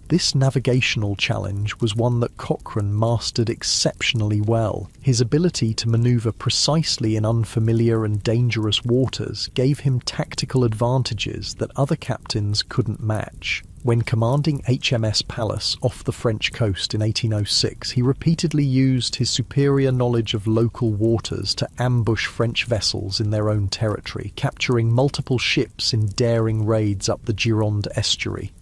This navigational challenge was one that Cochrane mastered exceptionally well. His ability to manoeuvre precisely in unfamiliar and dangerous waters gave him tactical advantages that other captains couldn't match. When commanding HMS Pallas off the French coast in 1806, he repeatedly used his superior knowledge of local waters to ambush French vessels in their own territory, capturing multiple ships in daring raids up the Gironde estuary.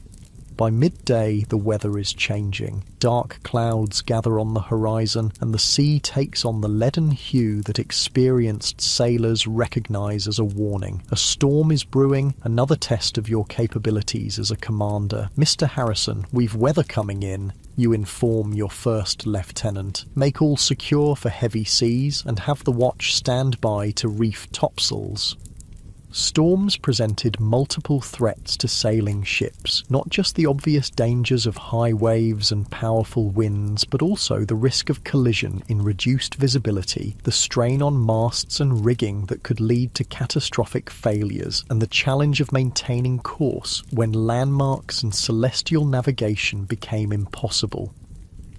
By midday, the weather is changing. Dark clouds gather on the horizon, and the sea takes on the leaden hue that experienced sailors recognise as a warning. A storm is brewing, another test of your capabilities as a commander. "Mr. Harrison, we've weather coming in," you inform your first lieutenant. "Make all secure for heavy seas, and have the watch stand by to reef topsails." Storms presented multiple threats to sailing ships, not just the obvious dangers of high waves and powerful winds, but also the risk of collision in reduced visibility, the strain on masts and rigging that could lead to catastrophic failures, and the challenge of maintaining course when landmarks and celestial navigation became impossible.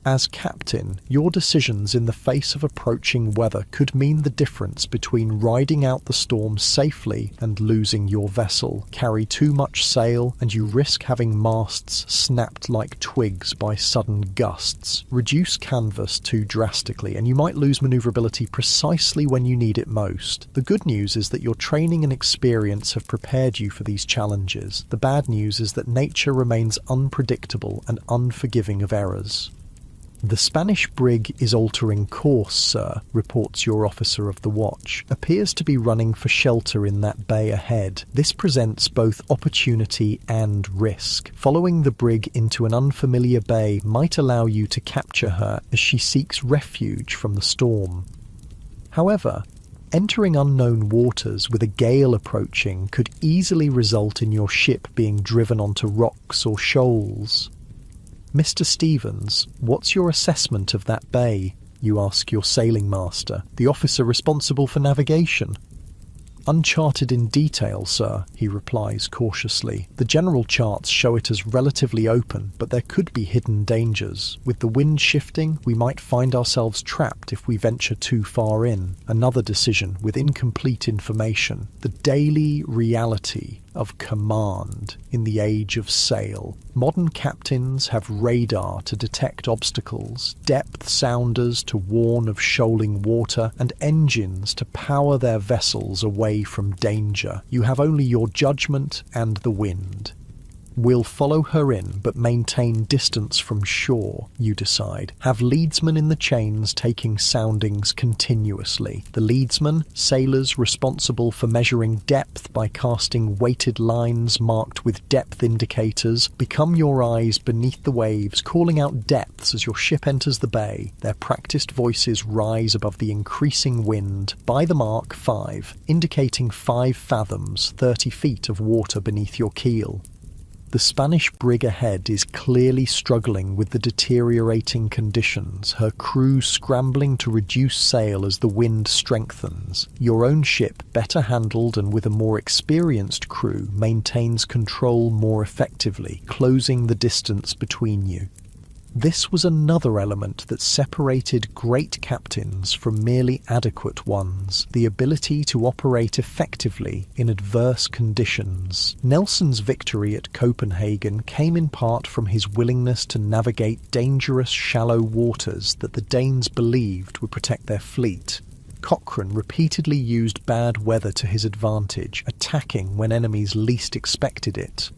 As captain, your decisions in the face of approaching weather could mean the difference between riding out the storm safely and losing your vessel. Carry too much sail, and you risk having masts snapped like twigs by sudden gusts. Reduce canvas too drastically, and you might lose manoeuvrability precisely when you need it most. The good news is that your training and experience have prepared you for these challenges. The bad news is that nature remains unpredictable and unforgiving of errors. "The Spanish brig is altering course, sir," reports your officer of the watch. "Appears to be running for shelter in that bay ahead. This presents both opportunity and risk. Following the brig into an unfamiliar bay might allow you to capture her as she seeks refuge from the storm. However, Entering unknown waters with a gale approaching could easily result in your ship being driven onto rocks or shoals. "Mr. Stevens, what's your assessment of that bay?" you ask your sailing master, the officer responsible for navigation. "Uncharted in detail, sir," he replies cautiously. "The general charts show it as relatively open, but there could be hidden dangers. With the wind shifting, we might find ourselves trapped if we venture too far in." Another decision with incomplete information. The daily reality of command in the age of sail. Modern captains have radar to detect obstacles, depth sounders to warn of shoaling water, and engines to power their vessels away from danger. You have only your judgment and the wind. "We'll follow her in, but maintain distance from shore," you decide. Have leadsmen in the chains taking soundings continuously. The leadsmen, sailors responsible for measuring depth by casting weighted lines marked with depth indicators, become your eyes beneath the waves, calling out depths as your ship enters the bay. Their practiced voices rise above the increasing wind. By the mark 5, indicating 5 fathoms, 30 feet of water beneath your keel. The Spanish brig ahead is clearly struggling with the deteriorating conditions, her crew scrambling to reduce sail as the wind strengthens. Your own ship, better handled and with a more experienced crew, maintains control more effectively, closing the distance between you. This was another element that separated great captains from merely adequate ones, the ability to operate effectively in adverse conditions. Nelson's victory at Copenhagen came in part from his willingness to navigate dangerous shallow waters that the Danes believed would protect their fleet. Cochrane repeatedly used bad weather to his advantage, attacking when enemies least expected it.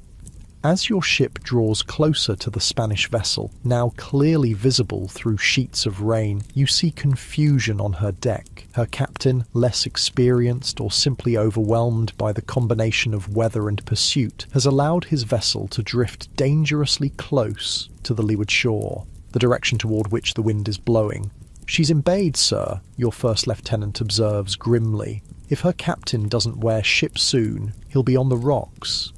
As your ship draws closer to the Spanish vessel, now clearly visible through sheets of rain, you see confusion on her deck. Her captain, less experienced or simply overwhelmed by the combination of weather and pursuit, has allowed his vessel to drift dangerously close to the leeward shore, the direction toward which the wind is blowing. "She's embayed, sir," your first lieutenant observes grimly. "If her captain doesn't wear ship soon, he'll be on the rocks."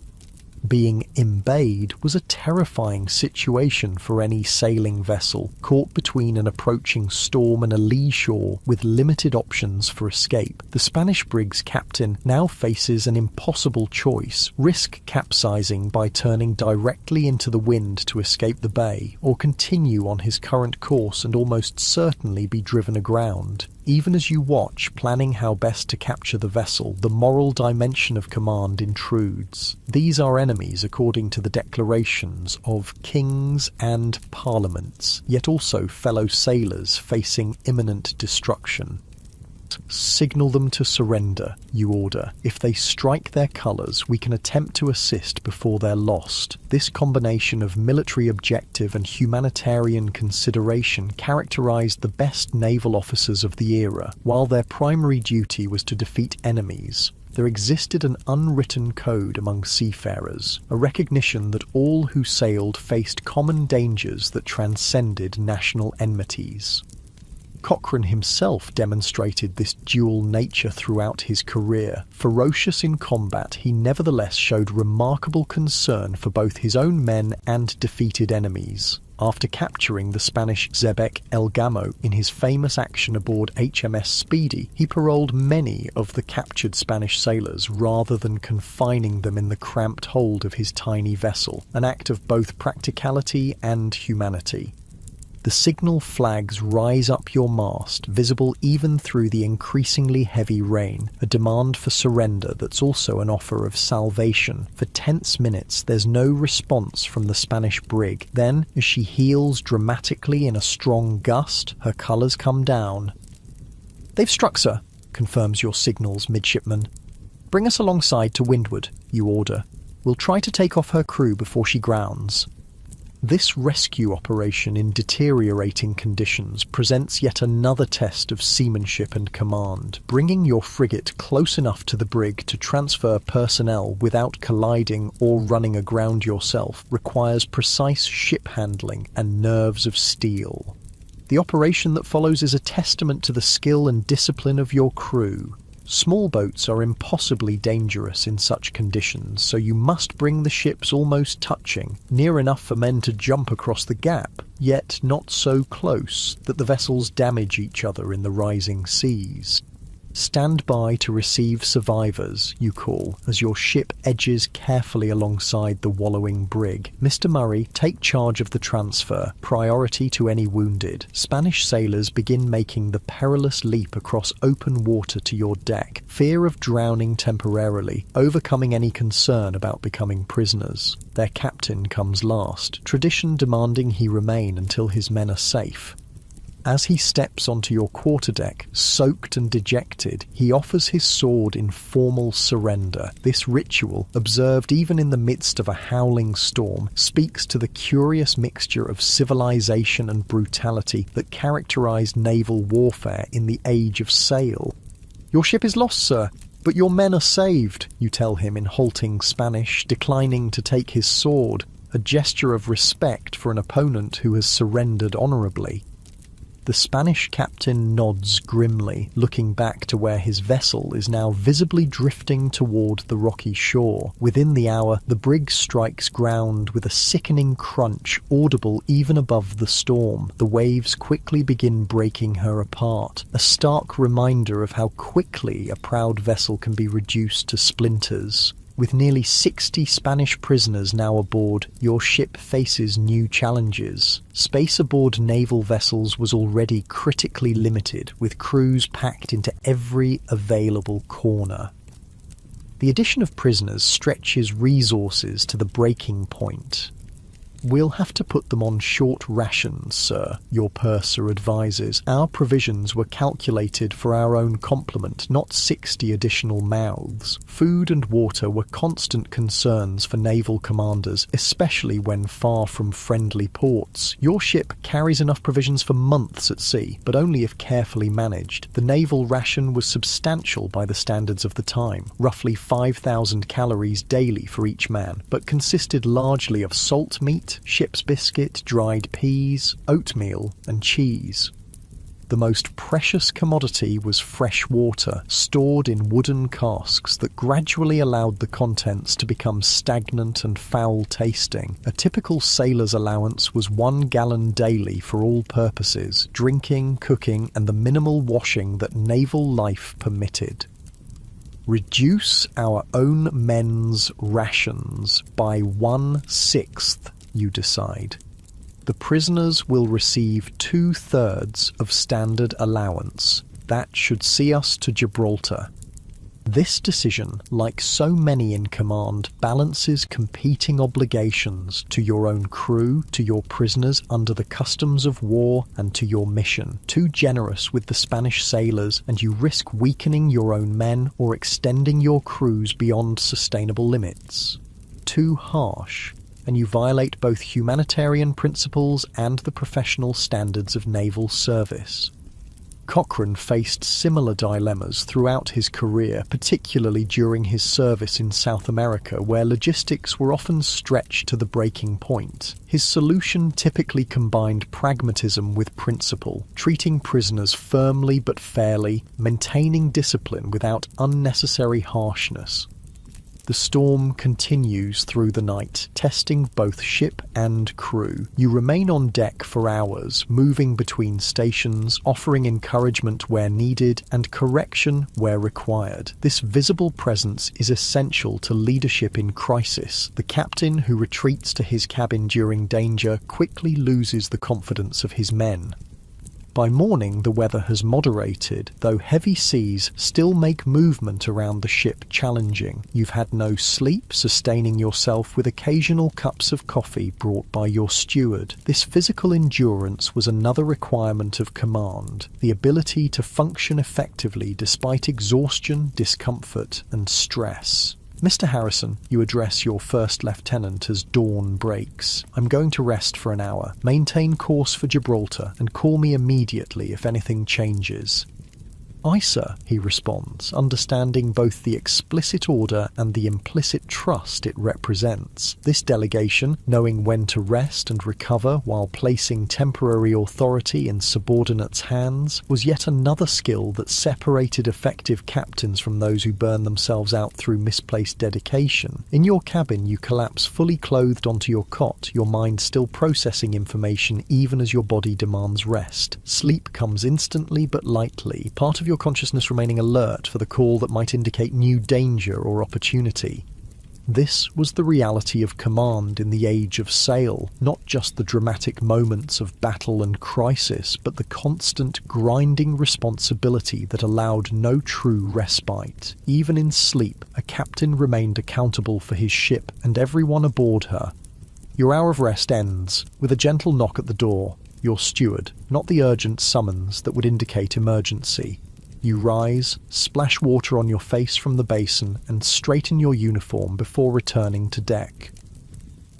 Being embayed was a terrifying situation for any sailing vessel, caught between an approaching storm and a lee shore with limited options for escape. The Spanish brig's captain now faces an impossible choice: risk capsizing by turning directly into the wind to escape the bay, or continue on his current course and almost certainly be driven aground. Even as you watch, planning how best to capture the vessel, the moral dimension of command intrudes. These are enemies according to the declarations of kings and parliaments, yet also fellow sailors facing imminent destruction. "Signal them to surrender," you order. "If they strike their colours, we can attempt to assist before they're lost." This combination of military objective and humanitarian consideration characterised the best naval officers of the era. While their primary duty was to defeat enemies, there existed an unwritten code among seafarers, a recognition that all who sailed faced common dangers that transcended national enmities. Cochrane himself demonstrated this dual nature throughout his career. Ferocious in combat, he nevertheless showed remarkable concern for both his own men and defeated enemies. After capturing the Spanish Xebec El Gamo in his famous action aboard HMS Speedy, he paroled many of the captured Spanish sailors rather than confining them in the cramped hold of his tiny vessel, an act of both practicality and humanity. The signal flags rise up your mast, visible even through the increasingly heavy rain, a demand for surrender that's also an offer of salvation. For tense minutes, there's no response from the Spanish brig. Then, as she heels dramatically in a strong gust, her colours come down. "They've struck, sir," confirms your signals midshipman. "Bring us alongside to windward," you order. "We'll try to take off her crew before she grounds." This rescue operation in deteriorating conditions presents yet another test of seamanship and command. Bringing your frigate close enough to the brig to transfer personnel without colliding or running aground yourself requires precise ship handling and nerves of steel. The operation that follows is a testament to the skill and discipline of your crew. Small boats are impossibly dangerous in such conditions, so you must bring the ships almost touching, near enough for men to jump across the gap, yet not so close that the vessels damage each other in the rising seas. Stand by to receive survivors, you call, as your ship edges carefully alongside the wallowing brig. Mr. Murray, take charge of the transfer, priority to any wounded. Spanish sailors begin making the perilous leap across open water to your deck, fear of drowning temporarily, overcoming any concern about becoming prisoners. Their captain comes last, tradition demanding he remain until his men are safe. As he steps onto your quarterdeck, soaked and dejected, he offers his sword in formal surrender. This ritual, observed even in the midst of a howling storm, speaks to the curious mixture of civilization and brutality that characterized naval warfare in the age of sail. "Your ship is lost, sir, but your men are saved," you tell him in halting Spanish, declining to take his sword, a gesture of respect for an opponent who has surrendered honorably. The Spanish captain nods grimly, looking back to where his vessel is now visibly drifting toward the rocky shore. Within the hour, the brig strikes ground with a sickening crunch audible even above the storm. The waves quickly begin breaking her apart, a stark reminder of how quickly a proud vessel can be reduced to splinters. With nearly 60 Spanish prisoners now aboard, your ship faces new challenges. Space aboard naval vessels was already critically limited, with crews packed into every available corner. The addition of prisoners stretches resources to the breaking point. "We'll have to put them on short rations, sir," your purser advises. "Our provisions were calculated for our own complement, not 60 additional mouths." Food and water were constant concerns for naval commanders, especially when far from friendly ports. Your ship carries enough provisions for months at sea, but only if carefully managed. The naval ration was substantial by the standards of the time, roughly 5,000 calories daily for each man, but consisted largely of salt meat, ship's biscuit, dried peas, oatmeal, and cheese. The most precious commodity was fresh water, stored in wooden casks that gradually allowed the contents to become stagnant and foul-tasting. A typical sailor's allowance was 1 gallon daily for all purposes, drinking, cooking, and the minimal washing that naval life permitted. Reduce our own men's rations by 1/6, you decide. The prisoners will receive 2/3 of standard allowance. That should see us to Gibraltar. This decision, like so many in command, balances competing obligations to your own crew, to your prisoners under the customs of war, and to your mission. Too generous with the Spanish sailors, and you risk weakening your own men or extending your crews beyond sustainable limits. Too harsh, and you violate both humanitarian principles and the professional standards of naval service. Cochrane faced similar dilemmas throughout his career, particularly during his service in South America, where logistics were often stretched to the breaking point. His solution typically combined pragmatism with principle, treating prisoners firmly but fairly, maintaining discipline without unnecessary harshness. The storm continues through the night, testing both ship and crew. You remain on deck for hours, moving between stations, offering encouragement where needed and correction where required. This visible presence is essential to leadership in crisis. The captain who retreats to his cabin during danger quickly loses the confidence of his men. By morning, the weather has moderated, though heavy seas still make movement around the ship challenging. You've had no sleep, sustaining yourself with occasional cups of coffee brought by your steward. This physical endurance was another requirement of command, the ability to function effectively despite exhaustion, discomfort, and stress. "Mr. Harrison," you address your first lieutenant as dawn breaks. "I'm going to rest for an hour. Maintain course for Gibraltar and call me immediately if anything changes." "Aye, sir," he responds, understanding both the explicit order and the implicit trust it represents. This delegation, knowing when to rest and recover while placing temporary authority in subordinates' hands, was yet another skill that separated effective captains from those who burn themselves out through misplaced dedication. In your cabin, you collapse fully clothed onto your cot, your mind still processing information even as your body demands rest. Sleep comes instantly but lightly, part of your consciousness remaining alert for the call that might indicate new danger or opportunity. This was the reality of command in the age of sail, not just the dramatic moments of battle and crisis, but the constant grinding responsibility that allowed no true respite. Even in sleep, a captain remained accountable for his ship and everyone aboard her. Your hour of rest ends with a gentle knock at the door. Your steward, not the urgent summons that would indicate emergency. You rise, splash water on your face from the basin, and straighten your uniform before returning to deck.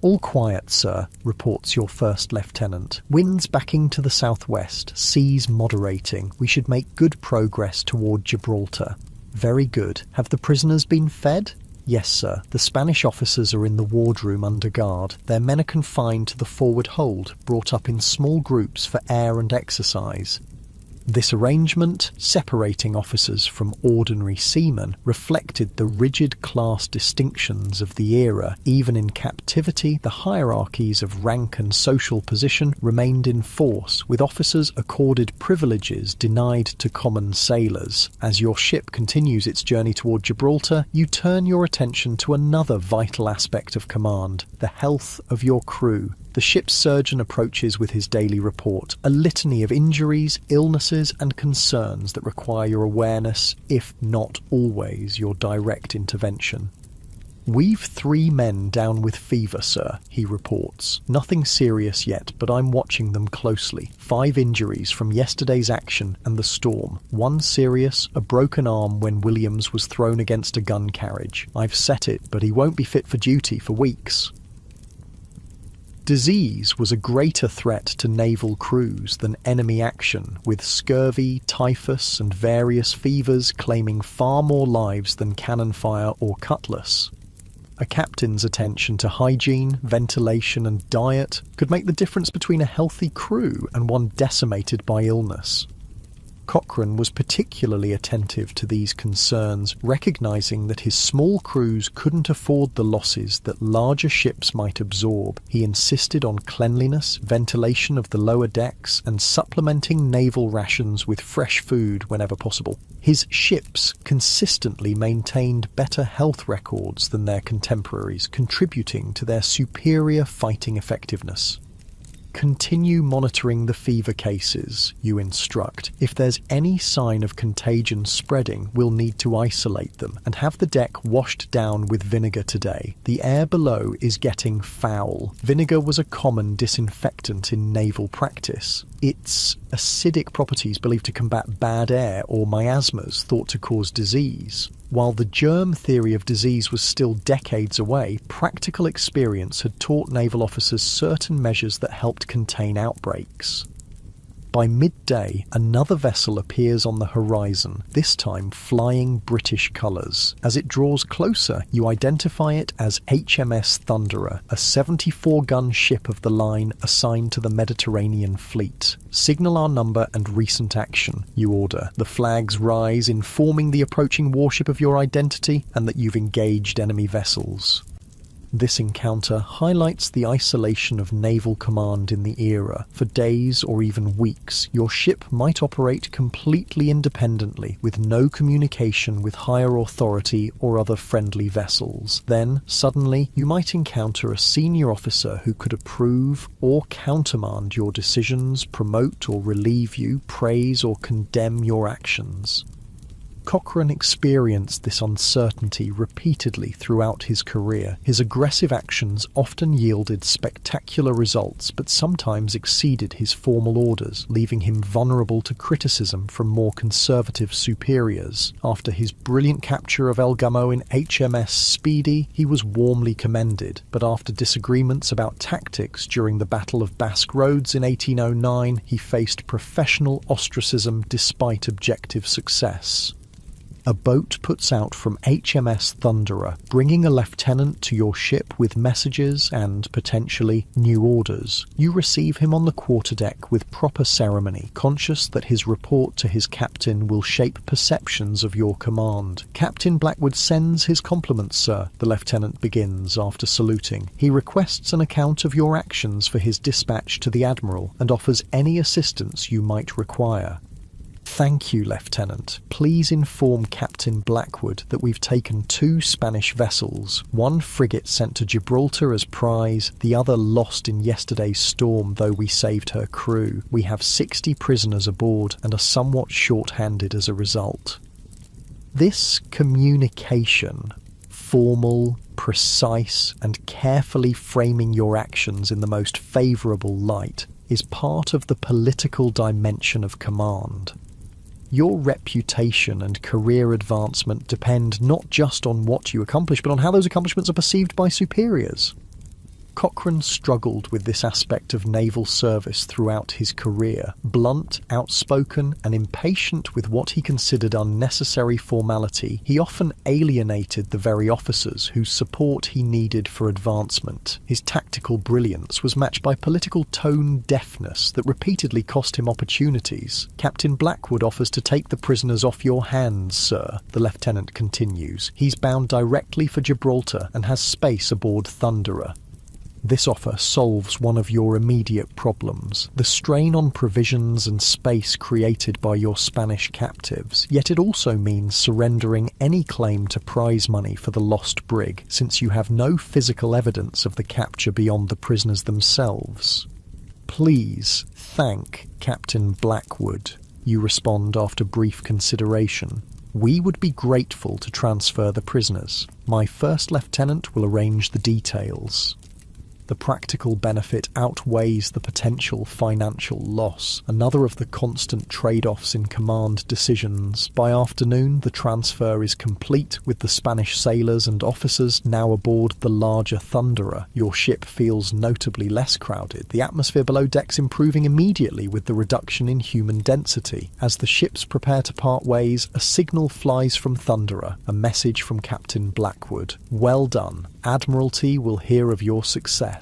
"All quiet, sir," reports your first lieutenant. "Winds backing to the southwest, seas moderating. We should make good progress toward Gibraltar." "Very good. Have the prisoners been fed?" "Yes, sir. The Spanish officers are in the wardroom under guard. Their men are confined to the forward hold, brought up in small groups for air and exercise." This arrangement, separating officers from ordinary seamen, reflected the rigid class distinctions of the era. Even in captivity, the hierarchies of rank and social position remained in force, with officers accorded privileges denied to common sailors. As your ship continues its journey toward Gibraltar, you turn your attention to another vital aspect of command, the health of your crew. The ship's surgeon approaches with his daily report, a litany of injuries, illnesses, and concerns that require your awareness, if not always your direct intervention. "We've 3 men down with fever, sir," he reports. "Nothing serious yet, but I'm watching them closely. 5 injuries from yesterday's action and the storm. 1 serious, a broken arm when Williams was thrown against a gun carriage. I've set it, but he won't be fit for duty for weeks." Disease was a greater threat to naval crews than enemy action, with scurvy, typhus, and various fevers claiming far more lives than cannon fire or cutlass. A captain's attention to hygiene, ventilation, and diet could make the difference between a healthy crew and one decimated by illness. Cochrane was particularly attentive to these concerns, recognizing that his small crews couldn't afford the losses that larger ships might absorb. He insisted on cleanliness, ventilation of the lower decks, and supplementing naval rations with fresh food whenever possible. His ships consistently maintained better health records than their contemporaries, contributing to their superior fighting effectiveness. "Continue monitoring the fever cases," you instruct. "If there's any sign of contagion spreading, we'll need to isolate them, and have the deck washed down with vinegar today. The air below is getting foul." Vinegar was a common disinfectant in naval practice. Its acidic properties believed to combat bad air or miasmas thought to cause disease. While the germ theory of disease was still decades away, practical experience had taught naval officers certain measures that helped contain outbreaks. By midday, another vessel appears on the horizon, this time flying British colours. As it draws closer, you identify it as HMS Thunderer, a 74-gun ship of the line assigned to the Mediterranean Fleet. "Signal our number and recent action," you order. The flags rise, informing the approaching warship of your identity and that you've engaged enemy vessels. This encounter highlights the isolation of naval command in the era. For days or even weeks, your ship might operate completely independently, with no communication with higher authority or other friendly vessels. Then, suddenly, you might encounter a senior officer who could approve or countermand your decisions, promote or relieve you, praise or condemn your actions. Cochrane experienced this uncertainty repeatedly throughout his career. His aggressive actions often yielded spectacular results, but sometimes exceeded his formal orders, leaving him vulnerable to criticism from more conservative superiors. After his brilliant capture of El Gummo in HMS Speedy, he was warmly commended, but after disagreements about tactics during the Battle of Basque Roads in 1809, he faced professional ostracism despite objective success. A boat puts out from HMS Thunderer, bringing a lieutenant to your ship with messages and, potentially, new orders. You receive him on the quarterdeck with proper ceremony, conscious that his report to his captain will shape perceptions of your command. Captain Blackwood sends his compliments, sir, the lieutenant begins after saluting. He requests an account of your actions for his dispatch to the Admiral and offers any assistance you might require. Thank you, Lieutenant. Please inform Captain Blackwood that we've taken 2 Spanish vessels, one frigate sent to Gibraltar as prize, the other lost in yesterday's storm, though we saved her crew. We have 60 prisoners aboard and are somewhat short-handed as a result. This communication, formal, precise, and carefully framing your actions in the most favourable light, is part of the political dimension of command. Your reputation and career advancement depend not just on what you accomplish, but on how those accomplishments are perceived by superiors. Cochrane struggled with this aspect of naval service throughout his career. Blunt, outspoken, and impatient with what he considered unnecessary formality, he often alienated the very officers whose support he needed for advancement. His tactical brilliance was matched by political tone deafness that repeatedly cost him opportunities. Captain Blackwood offers to take the prisoners off your hands, sir, the lieutenant continues. He's bound directly for Gibraltar and has space aboard Thunderer. This offer solves one of your immediate problems, the strain on provisions and space created by your Spanish captives, yet it also means surrendering any claim to prize money for the lost brig, since you have no physical evidence of the capture beyond the prisoners themselves. Please thank Captain Blackwood, you respond after brief consideration. We would be grateful to transfer the prisoners. My first lieutenant will arrange the details. The practical benefit outweighs the potential financial loss, another of the constant trade-offs in command decisions. By afternoon, the transfer is complete, with the Spanish sailors and officers now aboard the larger Thunderer. Your ship feels notably less crowded, the atmosphere below decks improving immediately with the reduction in human density. As the ships prepare to part ways, a signal flies from Thunderer, a message from Captain Blackwood. Well done. Admiralty will hear of your success.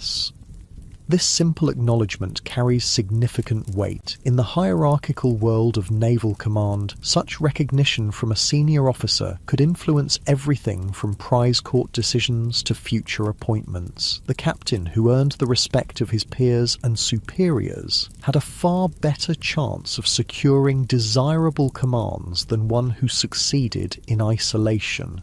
This simple acknowledgement carries significant weight. In the hierarchical world of naval command, such recognition from a senior officer could influence everything from prize court decisions to future appointments. The captain, who earned the respect of his peers and superiors, had a far better chance of securing desirable commands than one who succeeded in isolation.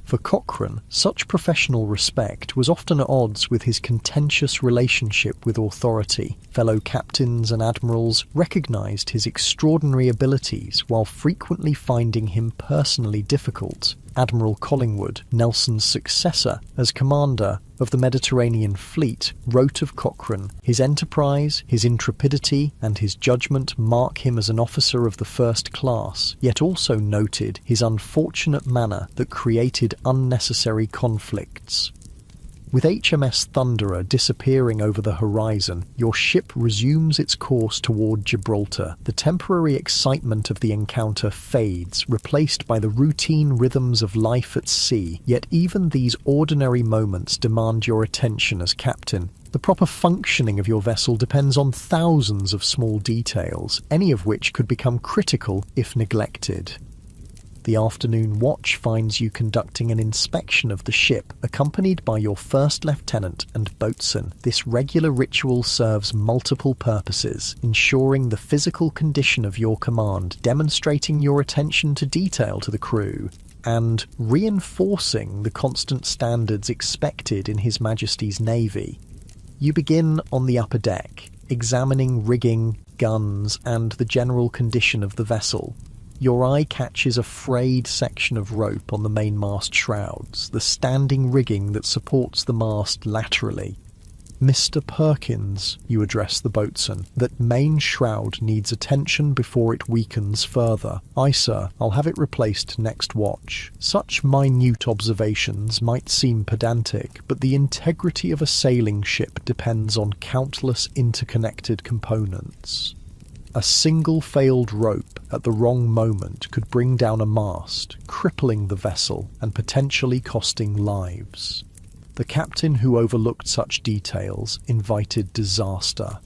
For Cochrane, such professional respect was often at odds with his contentious relationship with authority. Fellow captains and admirals recognised his extraordinary abilities while frequently finding him personally difficult. Admiral Collingwood, Nelson's successor as commander of the Mediterranean Fleet, wrote of Cochrane, "His enterprise, his intrepidity, and his judgment mark him as an officer of the first class," yet also noted his unfortunate manner that created unnecessary conflicts. With HMS Thunderer disappearing over the horizon, your ship resumes its course toward Gibraltar. The temporary excitement of the encounter fades, replaced by the routine rhythms of life at sea, yet even these ordinary moments demand your attention as captain. The proper functioning of your vessel depends on thousands of small details, any of which could become critical if neglected. The afternoon watch finds you conducting an inspection of the ship, accompanied by your first lieutenant and boatswain. This regular ritual serves multiple purposes, ensuring the physical condition of your command, demonstrating your attention to detail to the crew, and reinforcing the constant standards expected in His Majesty's Navy. You begin on the upper deck, examining rigging, guns, and the general condition of the vessel. your eye catches a frayed section of rope on the mainmast shrouds, the standing rigging that supports the mast laterally. "Mr. Perkins," you address the boatswain, "that main shroud needs attention before it weakens further." "Aye, sir, I'll have it replaced next watch." Such minute observations might seem pedantic, but the integrity of a sailing ship depends on countless interconnected components. A single failed rope at the wrong moment could bring down a mast, crippling the vessel and potentially costing lives. The captain who overlooked such details invited disaster.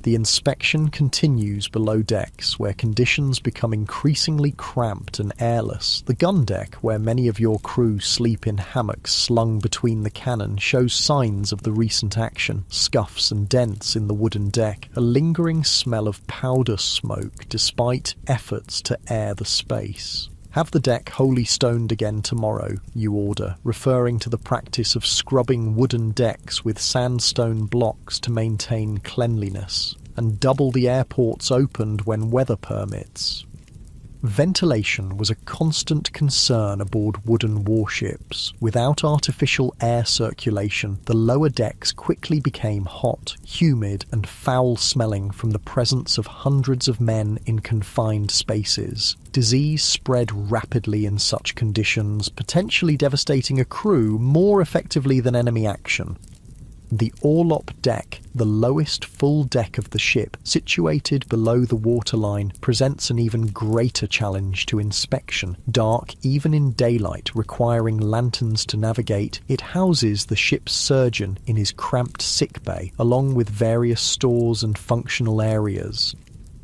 The inspection continues below decks, where conditions become increasingly cramped and airless. The gun deck, where many of your crew sleep in hammocks slung between the cannon, shows signs of the recent action. Scuffs and dents in the wooden deck, a lingering smell of powder smoke despite efforts to air the space. "Have the deck wholly stoned again tomorrow," you order, referring to the practice of scrubbing wooden decks with sandstone blocks to maintain cleanliness, and double the airports opened when weather permits. Ventilation was a constant concern aboard wooden warships. Without artificial air circulation, the lower decks quickly became hot, humid, and foul-smelling from the presence of hundreds of men in confined spaces. Disease spread rapidly in such conditions, potentially devastating a crew more effectively than enemy action. The orlop deck, the lowest full deck of the ship, situated below the waterline, presents an even greater challenge to inspection. Dark even in daylight, requiring lanterns to navigate, it houses the ship's surgeon in his cramped sickbay, along with various stores and functional areas.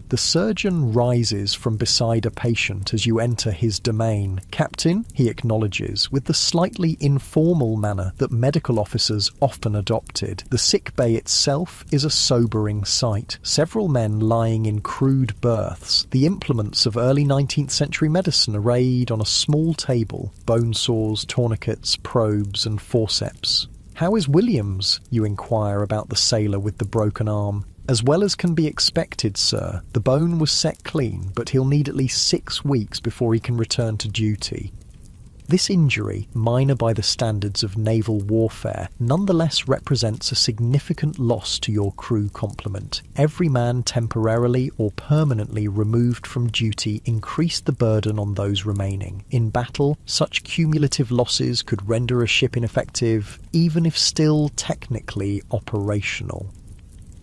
The surgeon rises from beside a patient as you enter his domain. "Captain," he acknowledges, with the slightly informal manner that medical officers often adopted. The sick bay itself is a sobering sight. Several men lying in crude berths, the implements of early 19th century medicine arrayed on a small table, bone saws, tourniquets, probes, and forceps. "How is Williams?" you inquire about the sailor with the broken arm. "As well as can be expected, sir. The bone was set clean, but he'll need at least 6 weeks before he can return to duty." This injury, minor by the standards of naval warfare, nonetheless represents a significant loss to your crew complement. Every man temporarily or permanently removed from duty increased the burden on those remaining. In battle, such cumulative losses could render a ship ineffective, even if still technically operational.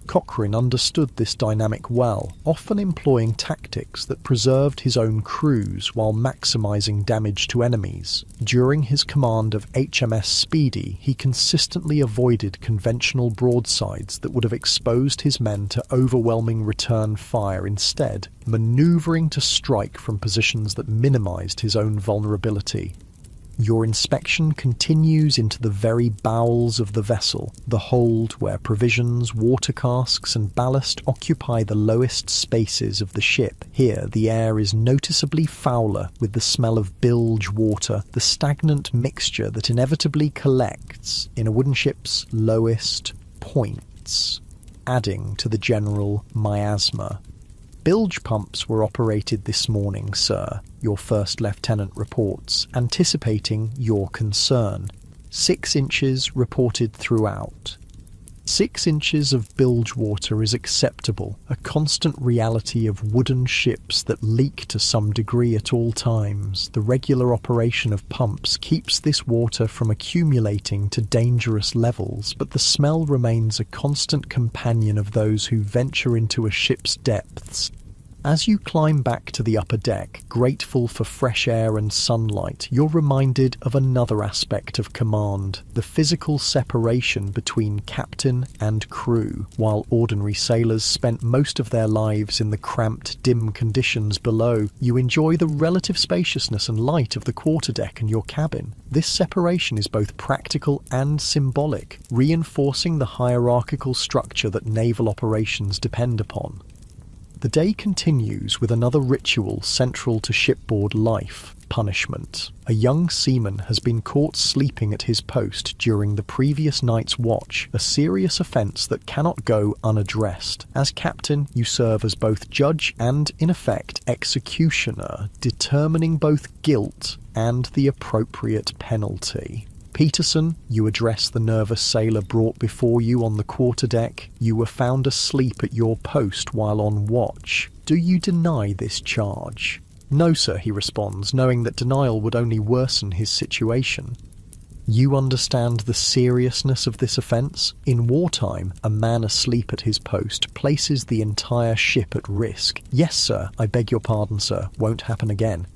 Cochrane understood this dynamic well, often employing tactics that preserved his own crews while maximising damage to enemies. During his command of HMS Speedy, he consistently avoided conventional broadsides that would have exposed his men to overwhelming return fire, instead manoeuvring to strike from positions that minimised his own vulnerability. Your inspection continues into the very bowels of the vessel, the hold where provisions, water casks and ballast occupy the lowest spaces of the ship. Here the air is noticeably fouler, with the smell of bilge water, the stagnant mixture that inevitably collects in a wooden ship's lowest points, adding to the general miasma. "Bilge pumps were operated this morning, sir," your first lieutenant reports, anticipating your concern. 6 inches reported throughout. 6 inches of bilge water is acceptable, a constant reality of wooden ships that leak to some degree at all times. The regular operation of pumps keeps this water from accumulating to dangerous levels, but the smell remains a constant companion of those who venture into a ship's depths. As you climb back to the upper deck, grateful for fresh air and sunlight, you're reminded of another aspect of command, the physical separation between captain and crew. While ordinary sailors spent most of their lives in the cramped, dim conditions below, you enjoy the relative spaciousness and light of the quarterdeck and your cabin. This separation is both practical and symbolic, reinforcing the hierarchical structure that naval operations depend upon. The day continues with another ritual central to shipboard life, punishment. A young seaman has been caught sleeping at his post during the previous night's watch, a serious offence that cannot go unaddressed. As captain, you serve as both judge and, in effect, executioner, determining both guilt and the appropriate penalty. Peterson, you address the nervous sailor brought before you on the quarterdeck. You were found asleep at your post while on watch. Do you deny this charge? No, sir, he responds, knowing that denial would only worsen his situation. You understand the seriousness of this offence? In wartime, a man asleep at his post places the entire ship at risk. Yes, sir, I beg your pardon, sir, won't happen again.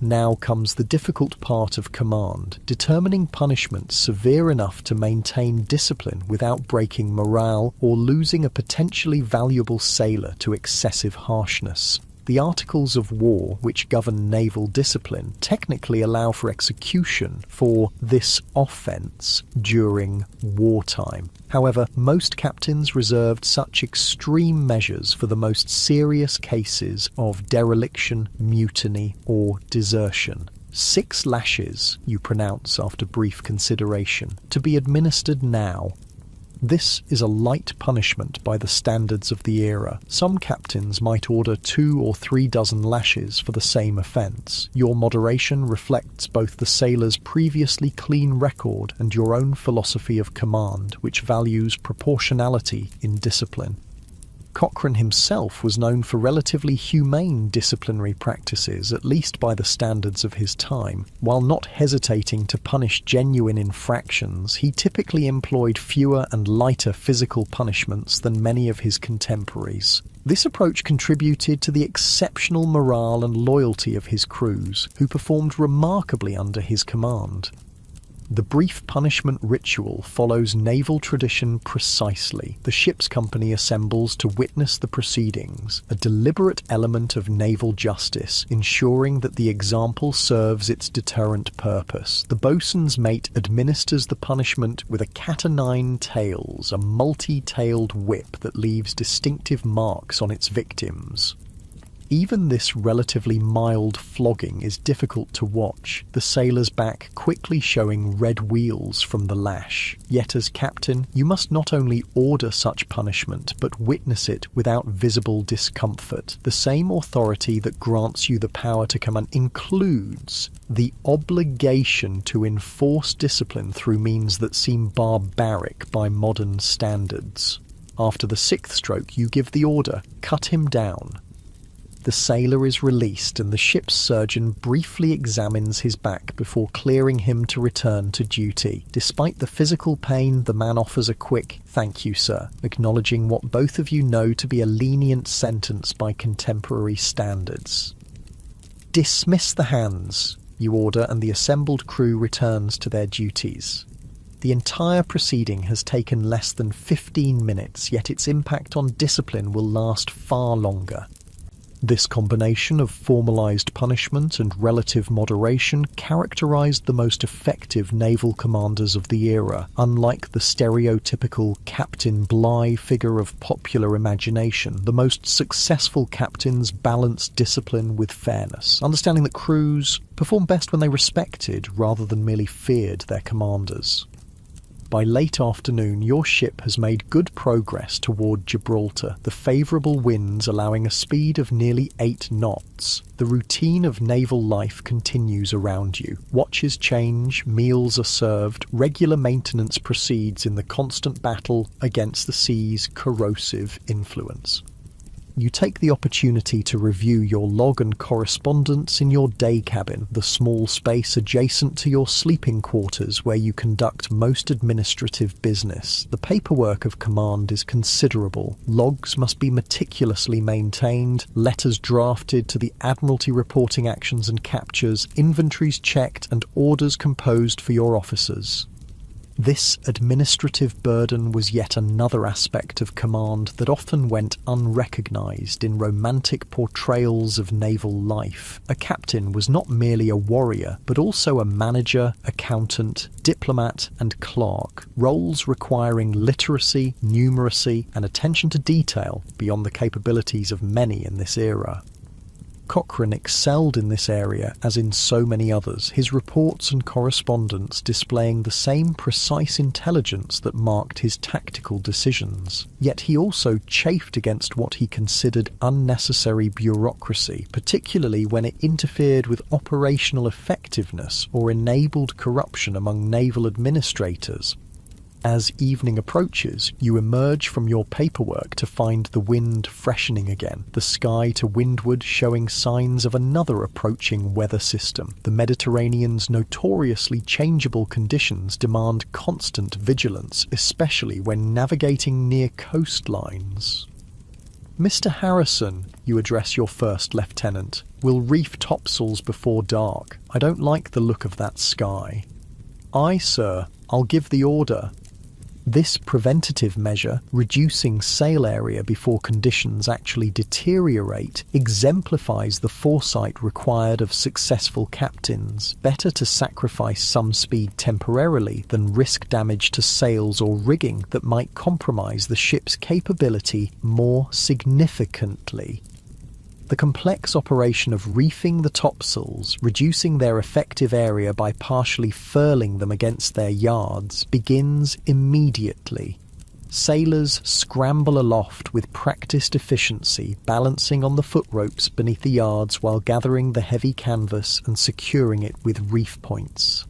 Now comes the difficult part of command, determining punishment severe enough to maintain discipline without breaking morale or losing a potentially valuable sailor to excessive harshness. The Articles of War, which govern naval discipline, technically allow for execution for this offence during wartime. However, most captains reserved such extreme measures for the most serious cases of dereliction, mutiny, or desertion. 6 lashes, you pronounce after brief consideration, to be administered now. This is a light punishment by the standards of the era. Some captains might order 2 or 3 dozen lashes for the same offence. Your moderation reflects both the sailor's previously clean record and your own philosophy of command, which values proportionality in discipline. Cochrane himself was known for relatively humane disciplinary practices, at least by the standards of his time. While not hesitating to punish genuine infractions, he typically employed fewer and lighter physical punishments than many of his contemporaries. This approach contributed to the exceptional morale and loyalty of his crews, who performed remarkably under his command. The brief punishment ritual follows naval tradition precisely. The ship's company assembles to witness the proceedings, a deliberate element of naval justice, ensuring that the example serves its deterrent purpose. The boatswain's mate administers the punishment with a cat-o'-nine tails, a multi-tailed whip that leaves distinctive marks on its victims. Even this relatively mild flogging is difficult to watch, the sailor's back quickly showing red wheals from the lash. Yet as captain, you must not only order such punishment, but witness it without visible discomfort. The same authority that grants you the power to command includes the obligation to enforce discipline through means that seem barbaric by modern standards. After the 6th stroke, you give the order, cut him down. The sailor is released and the ship's surgeon briefly examines his back before clearing him to return to duty. Despite the physical pain, the man offers a quick "Thank you, sir," acknowledging what both of you know to be a lenient sentence by contemporary standards. Dismiss the hands, you order, and the assembled crew returns to their duties. The entire proceeding has taken less than 15 minutes, yet its impact on discipline will last far longer. This combination of formalized punishment and relative moderation characterized the most effective naval commanders of the era, unlike the stereotypical Captain Bligh figure of popular imagination. The most successful captains balanced discipline with fairness, understanding that crews perform best when they respected rather than merely feared their commanders. By late afternoon, your ship has made good progress toward Gibraltar, the favourable winds allowing a speed of nearly 8 knots. The routine of naval life continues around you. Watches change, meals are served, regular maintenance proceeds in the constant battle against the sea's corrosive influence. You take the opportunity to review your log and correspondence in your day cabin, the small space adjacent to your sleeping quarters where you conduct most administrative business. The paperwork of command is considerable. Logs must be meticulously maintained, letters drafted to the Admiralty reporting actions and captures, inventories checked, and orders composed for your officers. This administrative burden was yet another aspect of command that often went unrecognised in romantic portrayals of naval life. A captain was not merely a warrior, but also a manager, accountant, diplomat, and clerk, roles requiring literacy, numeracy, and attention to detail beyond the capabilities of many in this era. Cochrane excelled in this area as in so many others, his reports and correspondence displaying the same precise intelligence that marked his tactical decisions. Yet he also chafed against what he considered unnecessary bureaucracy, particularly when it interfered with operational effectiveness or enabled corruption among naval administrators. As evening approaches, you emerge from your paperwork to find the wind freshening again, the sky to windward showing signs of another approaching weather system. The Mediterranean's notoriously changeable conditions demand constant vigilance, especially when navigating near coastlines. "Mr. Harrison," you address your first lieutenant, "will reef topsails before dark. I don't like the look of that sky." "Aye, sir, I'll give the order." This preventative measure, reducing sail area before conditions actually deteriorate, exemplifies the foresight required of successful captains. Better to sacrifice some speed temporarily than risk damage to sails or rigging that might compromise the ship's capability more significantly. The complex operation of reefing the topsails, reducing their effective area by partially furling them against their yards, begins immediately. Sailors scramble aloft with practiced efficiency, balancing on the foot ropes beneath the yards while gathering the heavy canvas and securing it with reef points.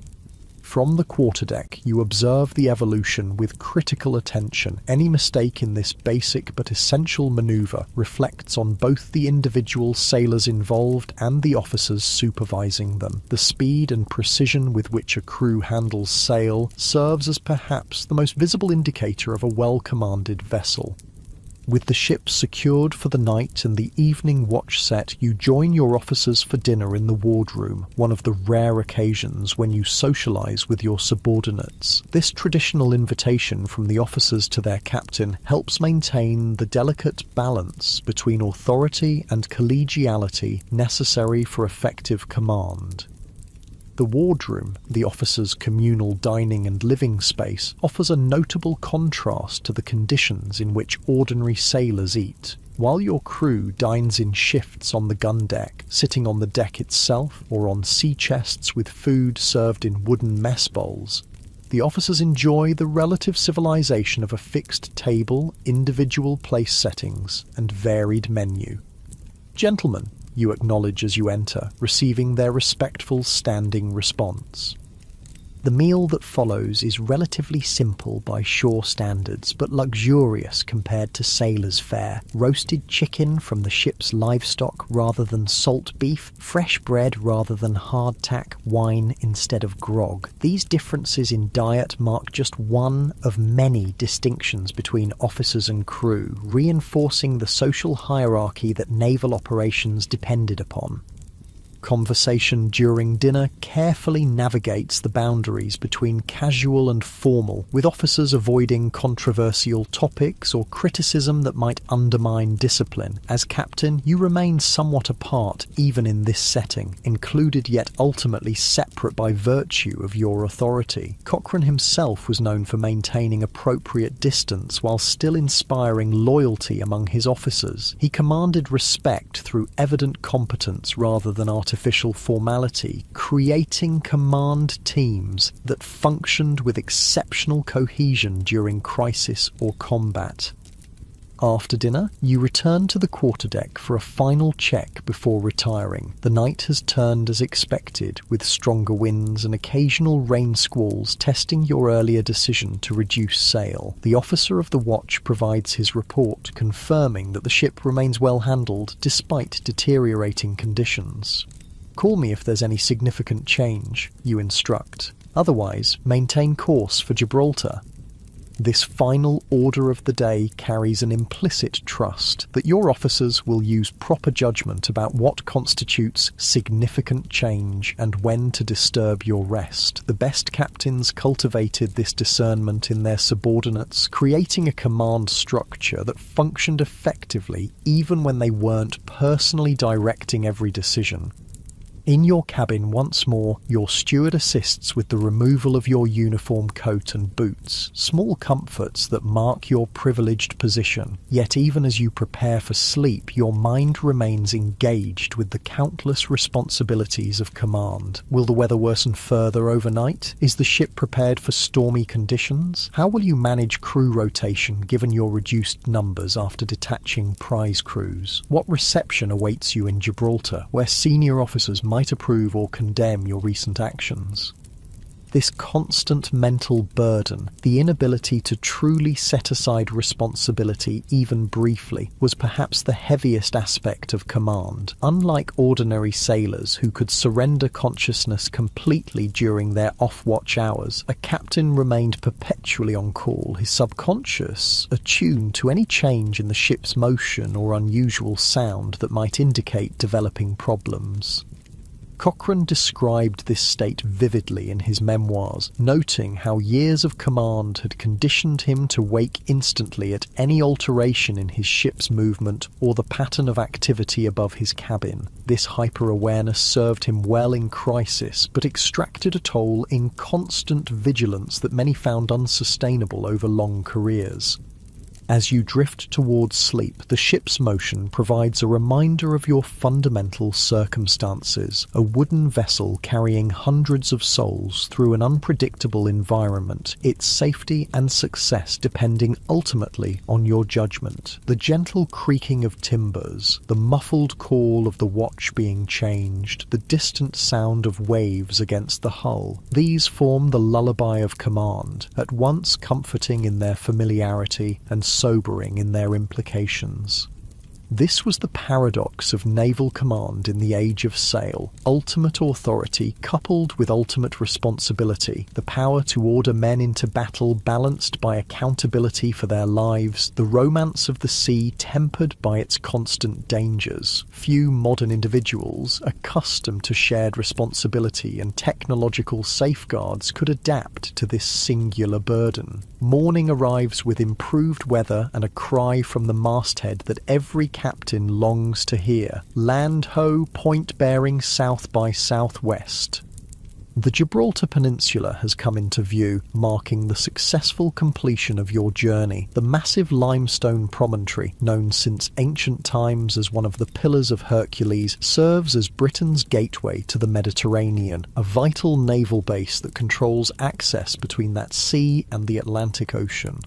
From the quarterdeck, you observe the evolution with critical attention. Any mistake in this basic but essential maneuver reflects on both the individual sailors involved and the officers supervising them. The speed and precision with which a crew handles sail serves as perhaps the most visible indicator of a well-commanded vessel. With the ship secured for the night and the evening watch set, you join your officers for dinner in the wardroom, one of the rare occasions when you socialise with your subordinates. This traditional invitation from the officers to their captain helps maintain the delicate balance between authority and collegiality necessary for effective command. The wardroom, the officers' communal dining and living space, offers a notable contrast to the conditions in which ordinary sailors eat. While your crew dines in shifts on the gun deck, sitting on the deck itself or on sea chests with food served in wooden mess bowls, the officers enjoy the relative civilization of a fixed table, individual place settings, and varied menu. "Gentlemen," you acknowledge as you enter, receiving their respectful standing response. The meal that follows is relatively simple by shore standards, but luxurious compared to sailors' fare. Roasted chicken from the ship's livestock rather than salt beef, fresh bread rather than hardtack, wine instead of grog. These differences in diet mark just one of many distinctions between officers and crew, reinforcing the social hierarchy that naval operations depended upon. Conversation during dinner carefully navigates the boundaries between casual and formal, with officers avoiding controversial topics or criticism that might undermine discipline. As captain, you remain somewhat apart even in this setting, included yet ultimately separate by virtue of your authority. Cochrane himself was known for maintaining appropriate distance while still inspiring loyalty among his officers. He commanded respect through evident competence rather than artificial formality, creating command teams that functioned with exceptional cohesion during crisis or combat. After dinner, you return to the quarterdeck for a final check before retiring. The night has turned as expected, with stronger winds and occasional rain squalls testing your earlier decision to reduce sail. The officer of the watch provides his report, confirming that the ship remains well handled despite deteriorating conditions. "Call me if there's any significant change," you instruct. "Otherwise, maintain course for Gibraltar." This final order of the day carries an implicit trust that your officers will use proper judgment about what constitutes significant change and when to disturb your rest. The best captains cultivated this discernment in their subordinates, creating a command structure that functioned effectively even when they weren't personally directing every decision. In your cabin once more, your steward assists with the removal of your uniform, coat and boots, small comforts that mark your privileged position. Yet even as you prepare for sleep, your mind remains engaged with the countless responsibilities of command. Will the weather worsen further overnight? Is the ship prepared for stormy conditions? How will you manage crew rotation given your reduced numbers after detaching prize crews? What reception awaits you in Gibraltar, where senior officers might approve or condemn your recent actions? This constant mental burden, the inability to truly set aside responsibility even briefly, was perhaps the heaviest aspect of command. Unlike ordinary sailors who could surrender consciousness completely during their off-watch hours, a captain remained perpetually on call, his subconscious attuned to any change in the ship's motion or unusual sound that might indicate developing problems. Cochrane described this state vividly in his memoirs, noting how years of command had conditioned him to wake instantly at any alteration in his ship's movement or the pattern of activity above his cabin. This hyper-awareness served him well in crisis, but extracted a toll in constant vigilance that many found unsustainable over long careers. As you drift towards sleep, the ship's motion provides a reminder of your fundamental circumstances, a wooden vessel carrying hundreds of souls through an unpredictable environment, its safety and success depending ultimately on your judgment. The gentle creaking of timbers, the muffled call of the watch being changed, the distant sound of waves against the hull, these form the lullaby of command, at once comforting in their familiarity and sobering in their implications. This was the paradox of naval command in the age of sail: ultimate authority coupled with ultimate responsibility, the power to order men into battle balanced by accountability for their lives, the romance of the sea tempered by its constant dangers. Few modern individuals, accustomed to shared responsibility and technological safeguards, could adapt to this singular burden. Morning arrives with improved weather and a cry from the masthead that every captain longs to hear: "Land ho, point bearing south by southwest." The Gibraltar Peninsula has come into view, marking the successful completion of your journey. The massive limestone promontory, known since ancient times as one of the Pillars of Hercules, serves as Britain's gateway to the Mediterranean, a vital naval base that controls access between that sea and the Atlantic Ocean.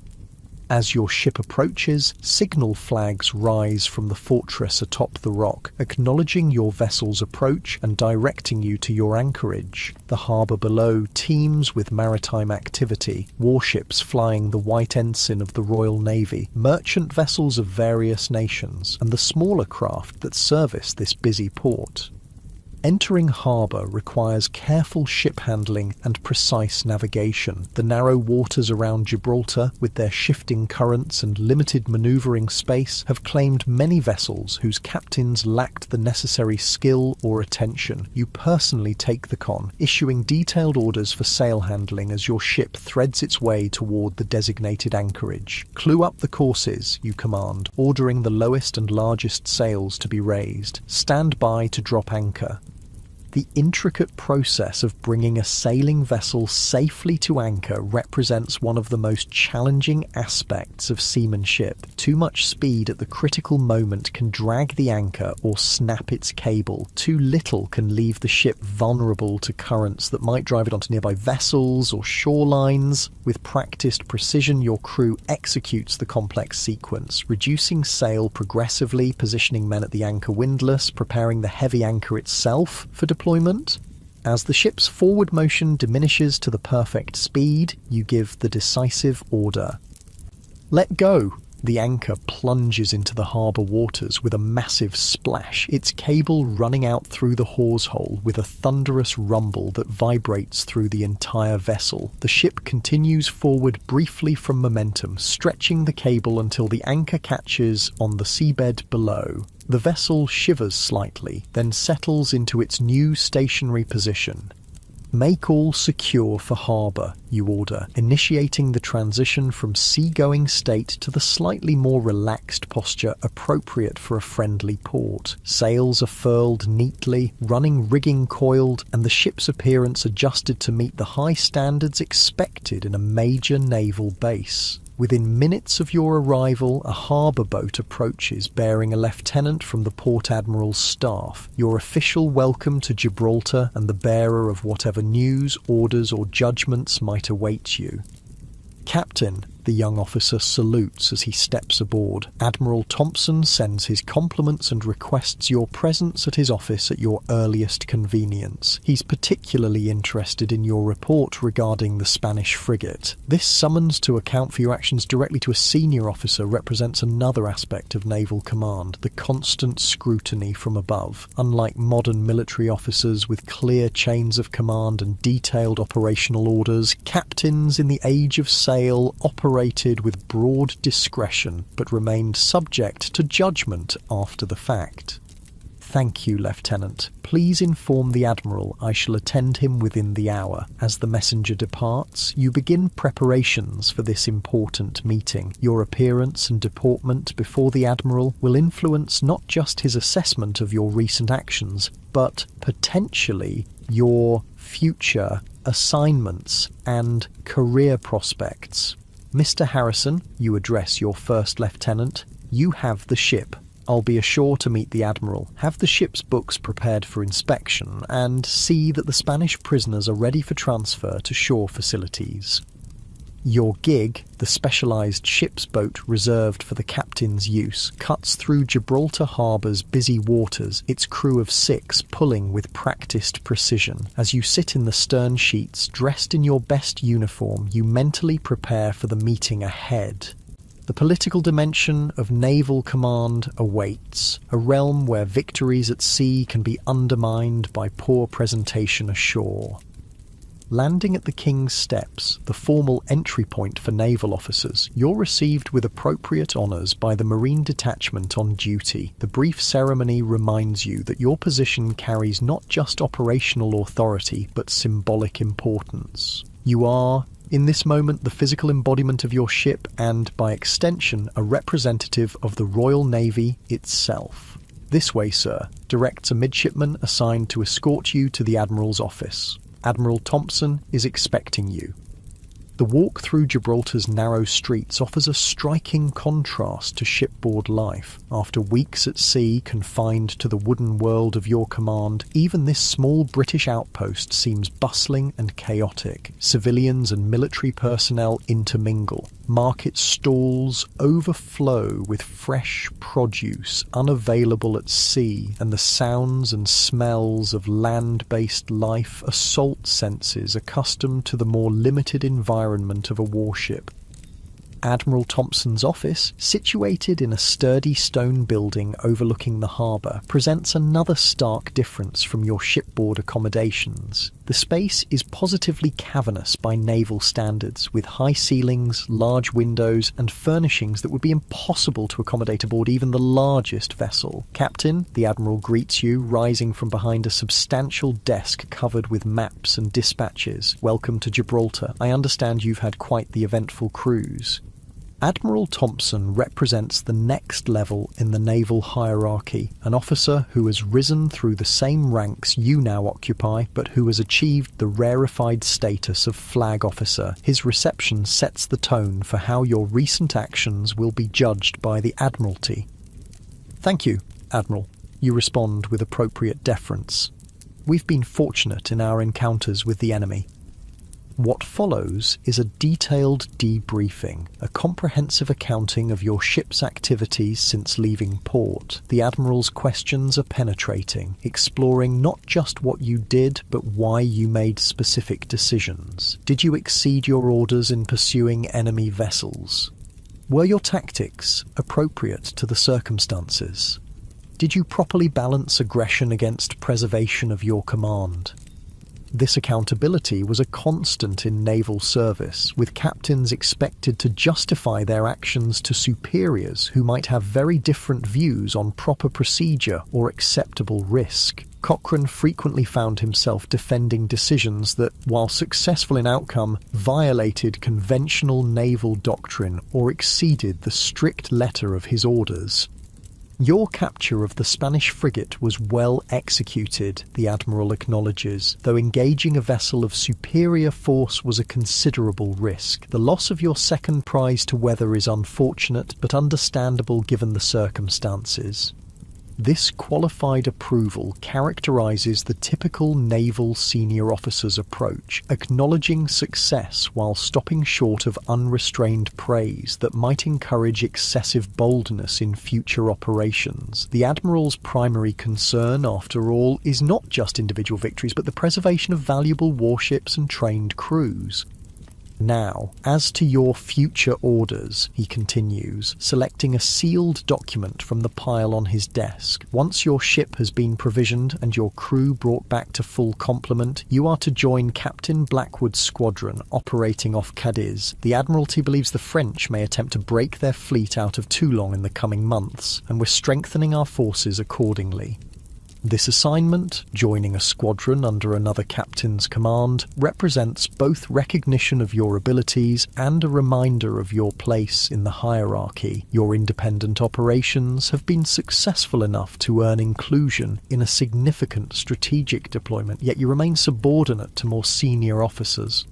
As your ship approaches, signal flags rise from the fortress atop the rock, acknowledging your vessel's approach and directing you to your anchorage. The harbour below teems with maritime activity, warships flying the white ensign of the Royal Navy, merchant vessels of various nations, and the smaller craft that service this busy port. Entering harbour requires careful ship handling and precise navigation. The narrow waters around Gibraltar, with their shifting currents and limited manoeuvring space, have claimed many vessels whose captains lacked the necessary skill or attention. You personally take the con, issuing detailed orders for sail handling as your ship threads its way toward the designated anchorage. Clew up the courses, you command, ordering the lowest and largest sails to be raised. Stand by to drop anchor. The intricate process of bringing a sailing vessel safely to anchor represents one of the most challenging aspects of seamanship. Too much speed at the critical moment can drag the anchor or snap its cable. Too little can leave the ship vulnerable to currents that might drive it onto nearby vessels or shorelines. With practiced precision, your crew executes the complex sequence, reducing sail progressively, positioning men at the anchor windlass, preparing the heavy anchor itself for deployment. As the ship's forward motion diminishes to the perfect speed, you give the decisive order. Let go! The anchor plunges into the harbour waters with a massive splash, its cable running out through the hawse hole with a thunderous rumble that vibrates through the entire vessel. The ship continues forward briefly from momentum, stretching the cable until the anchor catches on the seabed below. The vessel shivers slightly, then settles into its new stationary position. Make all secure for harbour, you order, initiating the transition from seagoing state to the slightly more relaxed posture appropriate for a friendly port. Sails are furled neatly, running rigging coiled, and the ship's appearance adjusted to meet the high standards expected in a major naval base. Within minutes of your arrival, a harbour boat approaches bearing a lieutenant from the Port Admiral's staff, your official welcome to Gibraltar and the bearer of whatever news, orders or judgments might await you. Captain, the young officer salutes as he steps aboard. Admiral Thompson sends his compliments and requests your presence at his office at your earliest convenience. He's particularly interested in your report regarding the Spanish frigate. This summons to account for your actions directly to a senior officer represents another aspect of naval command, the constant scrutiny from above. Unlike modern military officers with clear chains of command and detailed operational orders, captains in the age of sail operated with broad discretion but remained subject to judgment after the fact. Thank you, Lieutenant. Please inform the Admiral I shall attend him within the hour. As the messenger departs, you begin preparations for this important meeting. Your appearance and deportment before the Admiral will influence not just his assessment of your recent actions, but potentially your future assignments and career prospects. Mr. Harrison, you address your first lieutenant. You have the ship. I'll be ashore to meet the Admiral. Have the ship's books prepared for inspection and see that the Spanish prisoners are ready for transfer to shore facilities. Your gig, the specialised ship's boat reserved for the captain's use, cuts through Gibraltar Harbour's busy waters, its crew of 6 pulling with practised precision. As you sit in the stern sheets, dressed in your best uniform, you mentally prepare for the meeting ahead. The political dimension of naval command awaits, a realm where victories at sea can be undermined by poor presentation ashore. Landing at the King's Steps, the formal entry point for naval officers, you're received with appropriate honours by the Marine detachment on duty. The brief ceremony reminds you that your position carries not just operational authority, but symbolic importance. You are, in this moment, the physical embodiment of your ship and, by extension, a representative of the Royal Navy itself. This way, sir, directs a midshipman assigned to escort you to the Admiral's office. Admiral Thompson is expecting you. The walk through Gibraltar's narrow streets offers a striking contrast to shipboard life. After weeks at sea, confined to the wooden world of your command, even this small British outpost seems bustling and chaotic. Civilians and military personnel intermingle. Market stalls overflow with fresh produce unavailable at sea, and the sounds and smells of land-based life assault senses accustomed to the more limited environment of a warship. Admiral Thompson's office, situated in a sturdy stone building overlooking the harbour, presents another stark difference from your shipboard accommodations. The space is positively cavernous by naval standards, with high ceilings, large windows, and furnishings that would be impossible to accommodate aboard even the largest vessel. Captain, the Admiral greets you, rising from behind a substantial desk covered with maps and dispatches. Welcome to Gibraltar. I understand you've had quite the eventful cruise. Admiral Thompson represents the next level in the naval hierarchy, an officer who has risen through the same ranks you now occupy, but who has achieved the rarefied status of flag officer. His reception sets the tone for how your recent actions will be judged by the Admiralty. Thank you, Admiral. You respond with appropriate deference. We've been fortunate in our encounters with the enemy. What follows is a detailed debriefing, a comprehensive accounting of your ship's activities since leaving port. The Admiral's questions are penetrating, exploring not just what you did, but why you made specific decisions. Did you exceed your orders in pursuing enemy vessels? Were your tactics appropriate to the circumstances? Did you properly balance aggression against preservation of your command? This accountability was a constant in naval service, with captains expected to justify their actions to superiors who might have very different views on proper procedure or acceptable risk. Cochrane frequently found himself defending decisions that, while successful in outcome, violated conventional naval doctrine or exceeded the strict letter of his orders. "Your capture of the Spanish frigate was well executed," the Admiral acknowledges, "though engaging a vessel of superior force was a considerable risk. The loss of your second prize to weather is unfortunate, but understandable given the circumstances." This qualified approval characterises the typical naval senior officer's approach, acknowledging success while stopping short of unrestrained praise that might encourage excessive boldness in future operations. The Admiral's primary concern, after all, is not just individual victories, but the preservation of valuable warships and trained crews. "Now, as to your future orders," he continues, selecting a sealed document from the pile on his desk. "Once your ship has been provisioned and your crew brought back to full complement, you are to join Captain Blackwood's squadron operating off Cadiz. The Admiralty believes the French may attempt to break their fleet out of Toulon in the coming months, and we're strengthening our forces accordingly." This assignment, joining a squadron under another captain's command, represents both recognition of your abilities and a reminder of your place in the hierarchy. Your independent operations have been successful enough to earn inclusion in a significant strategic deployment, yet you remain subordinate to more senior officers.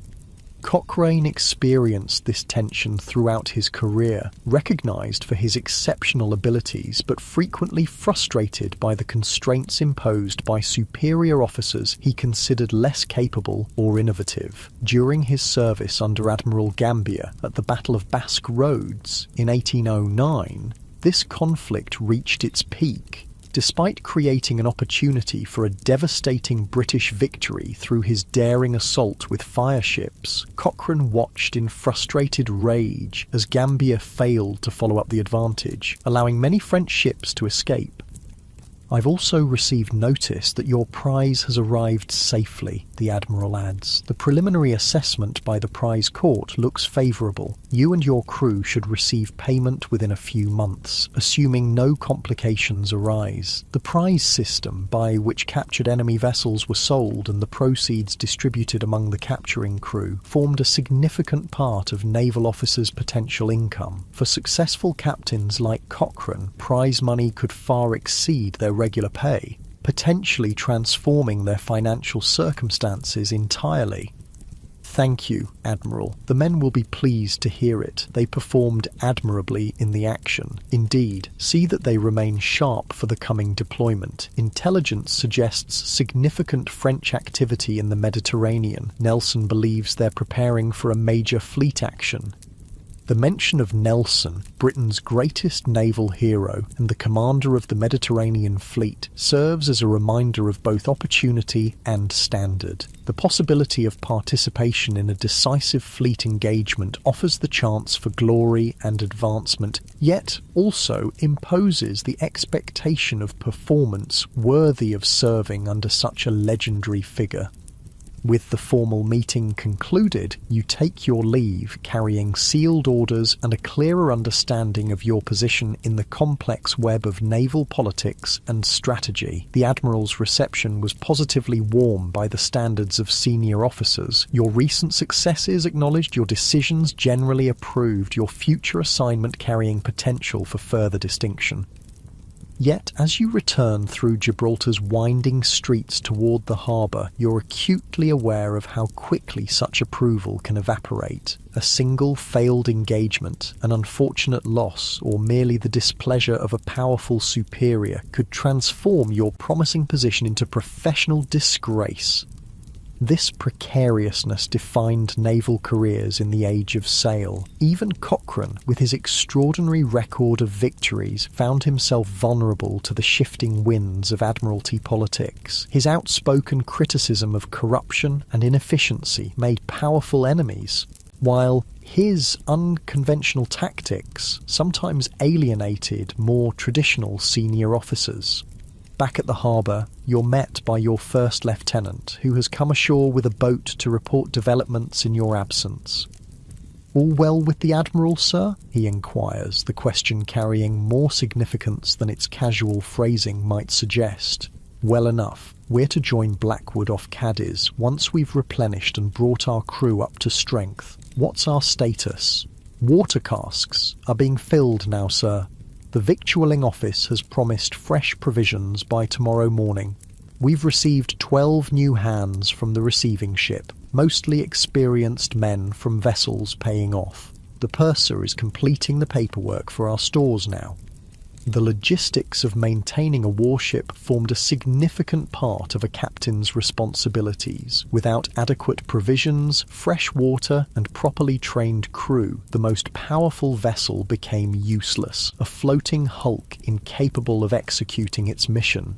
Cochrane experienced this tension throughout his career, recognised for his exceptional abilities but frequently frustrated by the constraints imposed by superior officers he considered less capable or innovative. During his service under Admiral Gambier at the Battle of Basque Roads in 1809, this conflict reached its peak. Despite creating an opportunity for a devastating British victory through his daring assault with fireships, Cochrane watched in frustrated rage as Gambier failed to follow up the advantage, allowing many French ships to escape. "I've also received notice that your prize has arrived safely," the Admiral adds. "The preliminary assessment by the prize court looks favourable. You and your crew should receive payment within a few months, assuming no complications arise." The prize system, by which captured enemy vessels were sold and the proceeds distributed among the capturing crew, formed a significant part of naval officers' potential income. For successful captains like Cochrane, prize money could far exceed their regular pay, potentially transforming their financial circumstances entirely. "Thank you, Admiral. The men will be pleased to hear it. They performed admirably in the action. Indeed, see that they remain sharp for the coming deployment. Intelligence suggests significant French activity in the Mediterranean. Nelson believes they're preparing for a major fleet action." The mention of Nelson, Britain's greatest naval hero and the commander of the Mediterranean fleet, serves as a reminder of both opportunity and standard. The possibility of participation in a decisive fleet engagement offers the chance for glory and advancement, yet also imposes the expectation of performance worthy of serving under such a legendary figure. With the formal meeting concluded, you take your leave, carrying sealed orders and a clearer understanding of your position in the complex web of naval politics and strategy. The Admiral's reception was positively warm by the standards of senior officers. Your recent successes acknowledged, your decisions generally approved, your future assignment carrying potential for further distinction. Yet, as you return through Gibraltar's winding streets toward the harbour, you're acutely aware of how quickly such approval can evaporate. A single failed engagement, an unfortunate loss, or merely the displeasure of a powerful superior could transform your promising position into professional disgrace. This precariousness defined naval careers in the Age of Sail. Even Cochrane, with his extraordinary record of victories, found himself vulnerable to the shifting winds of Admiralty politics. His outspoken criticism of corruption and inefficiency made powerful enemies, while his unconventional tactics sometimes alienated more traditional senior officers. Back at the harbour, you're met by your first lieutenant, who has come ashore with a boat to report developments in your absence. "All well with the Admiral, sir?" he inquires, the question carrying more significance than its casual phrasing might suggest. "Well enough. We're to join Blackwood off Cadiz once we've replenished and brought our crew up to strength. What's our status? Water casks are being filled now, sir. The victualling office has promised fresh provisions by tomorrow morning. We've received 12 new hands from the receiving ship, mostly experienced men from vessels paying off. The purser is completing the paperwork for our stores now. The logistics of maintaining a warship formed a significant part of a captain's responsibilities. Without adequate provisions, fresh water, and properly trained crew, the most powerful vessel became useless, a floating hulk incapable of executing its mission.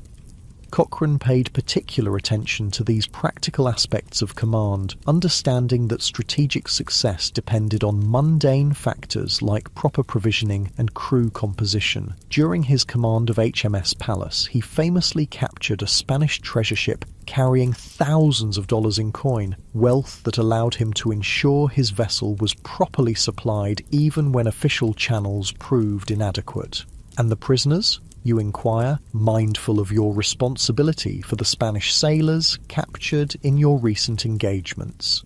Cochrane paid particular attention to these practical aspects of command, understanding that strategic success depended on mundane factors like proper provisioning and crew composition. During his command of HMS Pallas, he famously captured a Spanish treasure ship carrying thousands of dollars in coin, wealth that allowed him to ensure his vessel was properly supplied even when official channels proved inadequate. And the prisoners? You inquire, mindful of your responsibility for the Spanish sailors captured in your recent engagements.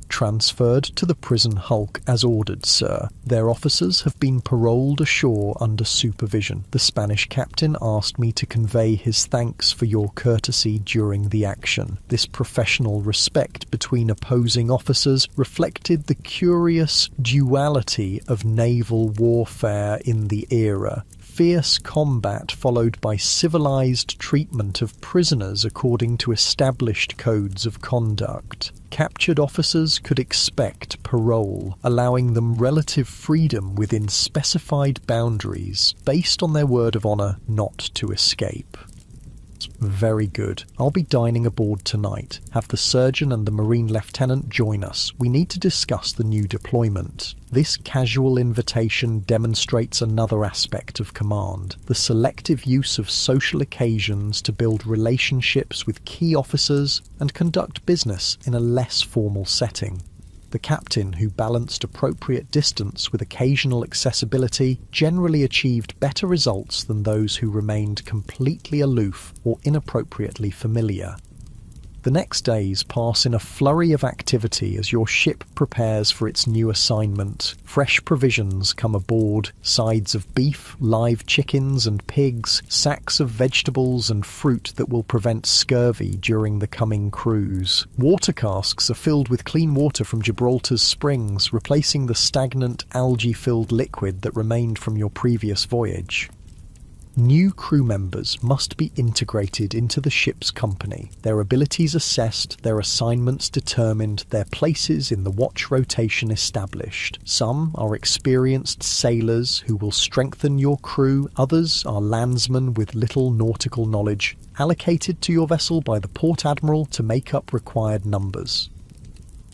Transferred to the prison hulk as ordered, sir. Their officers have been paroled ashore under supervision. The Spanish captain asked me to convey his thanks for your courtesy during the action. This professional respect between opposing officers reflected the curious duality of naval warfare in the era. Fierce combat followed by civilized treatment of prisoners according to established codes of conduct. Captured officers could expect parole, allowing them relative freedom within specified boundaries based on their word of honor not to escape. Very good. I'll be dining aboard tonight. Have the surgeon and the marine lieutenant join us. We need to discuss the new deployment. This casual invitation demonstrates another aspect of command, the selective use of social occasions to build relationships with key officers and conduct business in a less formal setting. The captain, who balanced appropriate distance with occasional accessibility, generally achieved better results than those who remained completely aloof or inappropriately familiar. The next days pass in a flurry of activity as your ship prepares for its new assignment. Fresh provisions come aboard, sides of beef, live chickens and pigs, sacks of vegetables and fruit that will prevent scurvy during the coming cruise. Water casks are filled with clean water from Gibraltar's springs, replacing the stagnant algae-filled liquid that remained from your previous voyage. New crew members must be integrated into the ship's company, their abilities assessed, their assignments determined, their places in the watch rotation established. Some are experienced sailors who will strengthen your crew, others are landsmen with little nautical knowledge, allocated to your vessel by the port admiral to make up required numbers.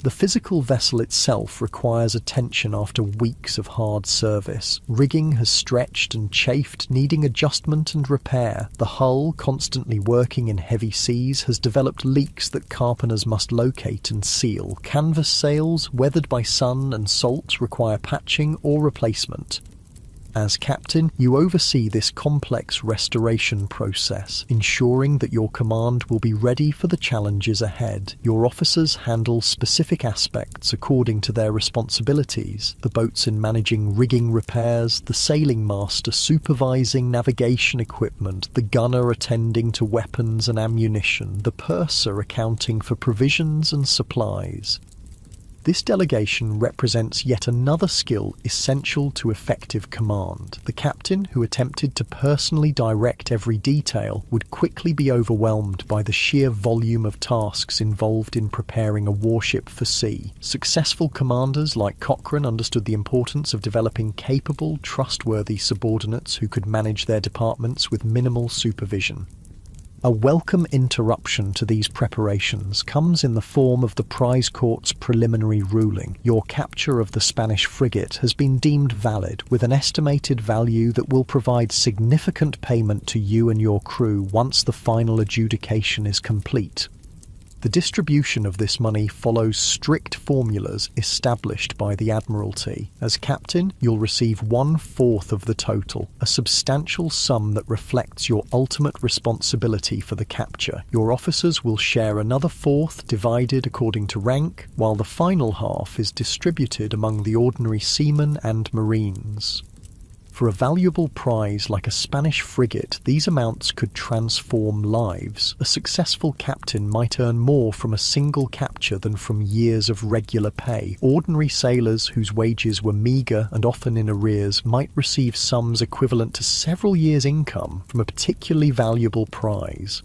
The physical vessel itself requires attention after weeks of hard service. Rigging has stretched and chafed, needing adjustment and repair. The hull, constantly working in heavy seas, has developed leaks that carpenters must locate and seal. Canvas sails, weathered by sun and salt, require patching or replacement. As captain, you oversee this complex restoration process, ensuring that your command will be ready for the challenges ahead. Your officers handle specific aspects according to their responsibilities, the boatswain managing rigging repairs, the sailing master supervising navigation equipment, the gunner attending to weapons and ammunition, the purser accounting for provisions and supplies. This delegation represents yet another skill essential to effective command. The captain, who attempted to personally direct every detail, would quickly be overwhelmed by the sheer volume of tasks involved in preparing a warship for sea. Successful commanders like Cochrane understood the importance of developing capable, trustworthy subordinates who could manage their departments with minimal supervision. A welcome interruption to these preparations comes in the form of the prize court's preliminary ruling. Your capture of the Spanish frigate has been deemed valid, with an estimated value that will provide significant payment to you and your crew once the final adjudication is complete. The distribution of this money follows strict formulas established by the Admiralty. As captain, you'll receive 1/4 of the total, a substantial sum that reflects your ultimate responsibility for the capture. Your officers will share another 1/4 divided according to rank, while the final half is distributed among the ordinary seamen and marines. For a valuable prize like a Spanish frigate, these amounts could transform lives. A successful captain might earn more from a single capture than from years of regular pay. Ordinary sailors whose wages were meagre and often in arrears might receive sums equivalent to several years' income from a particularly valuable prize.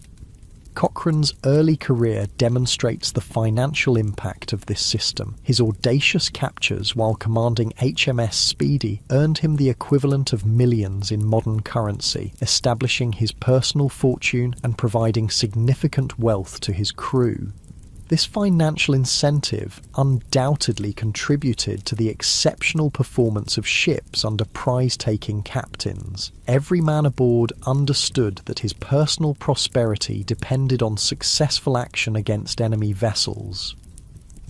Cochrane's early career demonstrates the financial impact of this system. His audacious captures while commanding HMS Speedy earned him the equivalent of millions in modern currency, establishing his personal fortune and providing significant wealth to his crew. This financial incentive undoubtedly contributed to the exceptional performance of ships under prize-taking captains. Every man aboard understood that his personal prosperity depended on successful action against enemy vessels.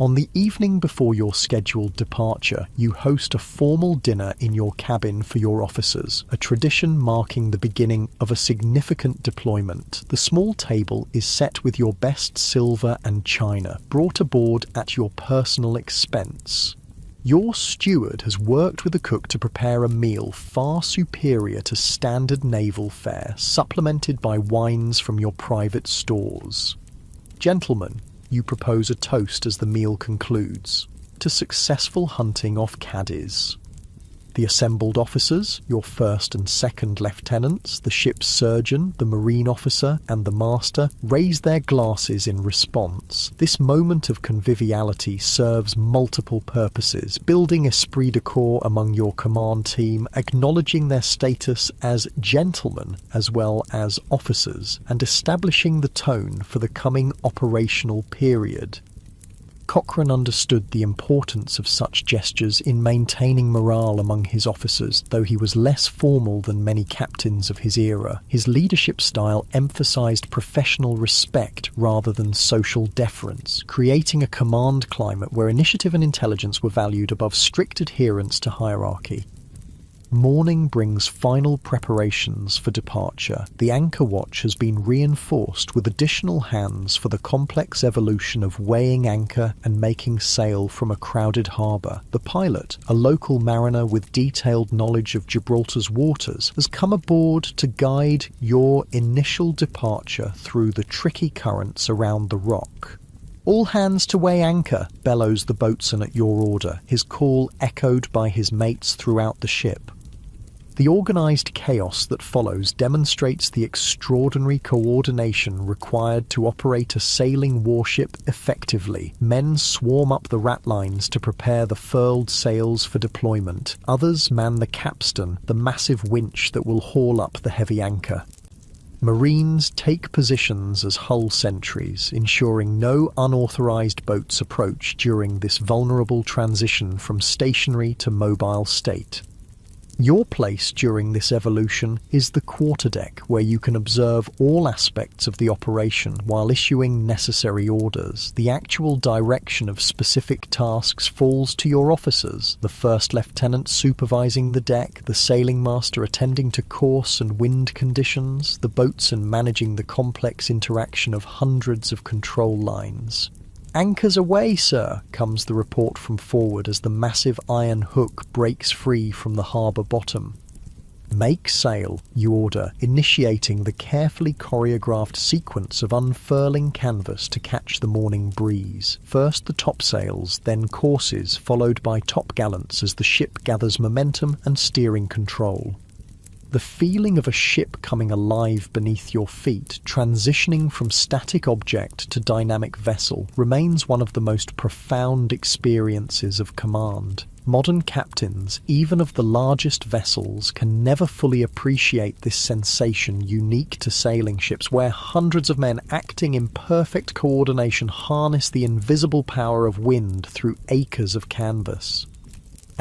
On the evening before your scheduled departure, you host a formal dinner in your cabin for your officers, a tradition marking the beginning of a significant deployment. The small table is set with your best silver and china, brought aboard at your personal expense. Your steward has worked with the cook to prepare a meal far superior to standard naval fare, supplemented by wines from your private stores. Gentlemen, you propose a toast as the meal concludes, to successful hunting off Cadiz. The assembled officers, your first and second lieutenants, the ship's surgeon, the marine officer, and the master, raise their glasses in response. This moment of conviviality serves multiple purposes, building esprit de corps among your command team, acknowledging their status as gentlemen as well as officers, and establishing the tone for the coming operational period. Cochrane understood the importance of such gestures in maintaining morale among his officers, though he was less formal than many captains of his era. His leadership style emphasized professional respect rather than social deference, creating a command climate where initiative and intelligence were valued above strict adherence to hierarchy. Morning brings final preparations for departure. The anchor watch has been reinforced with additional hands for the complex evolution of weighing anchor and making sail from a crowded harbour. The pilot, a local mariner with detailed knowledge of Gibraltar's waters, has come aboard to guide your initial departure through the tricky currents around the rock. "All hands to weigh anchor," bellows the boatswain at your order, his call echoed by his mates throughout the ship. The organised chaos that follows demonstrates the extraordinary coordination required to operate a sailing warship effectively. Men swarm up the ratlines to prepare the furled sails for deployment. Others man the capstan, the massive winch that will haul up the heavy anchor. Marines take positions as hull sentries, ensuring no unauthorised boats approach during this vulnerable transition from stationary to mobile state. Your place during this evolution is the quarterdeck, where you can observe all aspects of the operation while issuing necessary orders. The actual direction of specific tasks falls to your officers, the first lieutenant supervising the deck, the sailing master attending to course and wind conditions, the boatswain managing the complex interaction of hundreds of control lines. "Anchors aweigh, sir," comes the report from forward as the massive iron hook breaks free from the harbour bottom. "Make sail," you order, initiating the carefully choreographed sequence of unfurling canvas to catch the morning breeze. First the topsails, then courses, followed by topgallants as the ship gathers momentum and steering control. The feeling of a ship coming alive beneath your feet, transitioning from static object to dynamic vessel, remains one of the most profound experiences of command. Modern captains, even of the largest vessels, can never fully appreciate this sensation unique to sailing ships, where hundreds of men acting in perfect coordination harness the invisible power of wind through acres of canvas.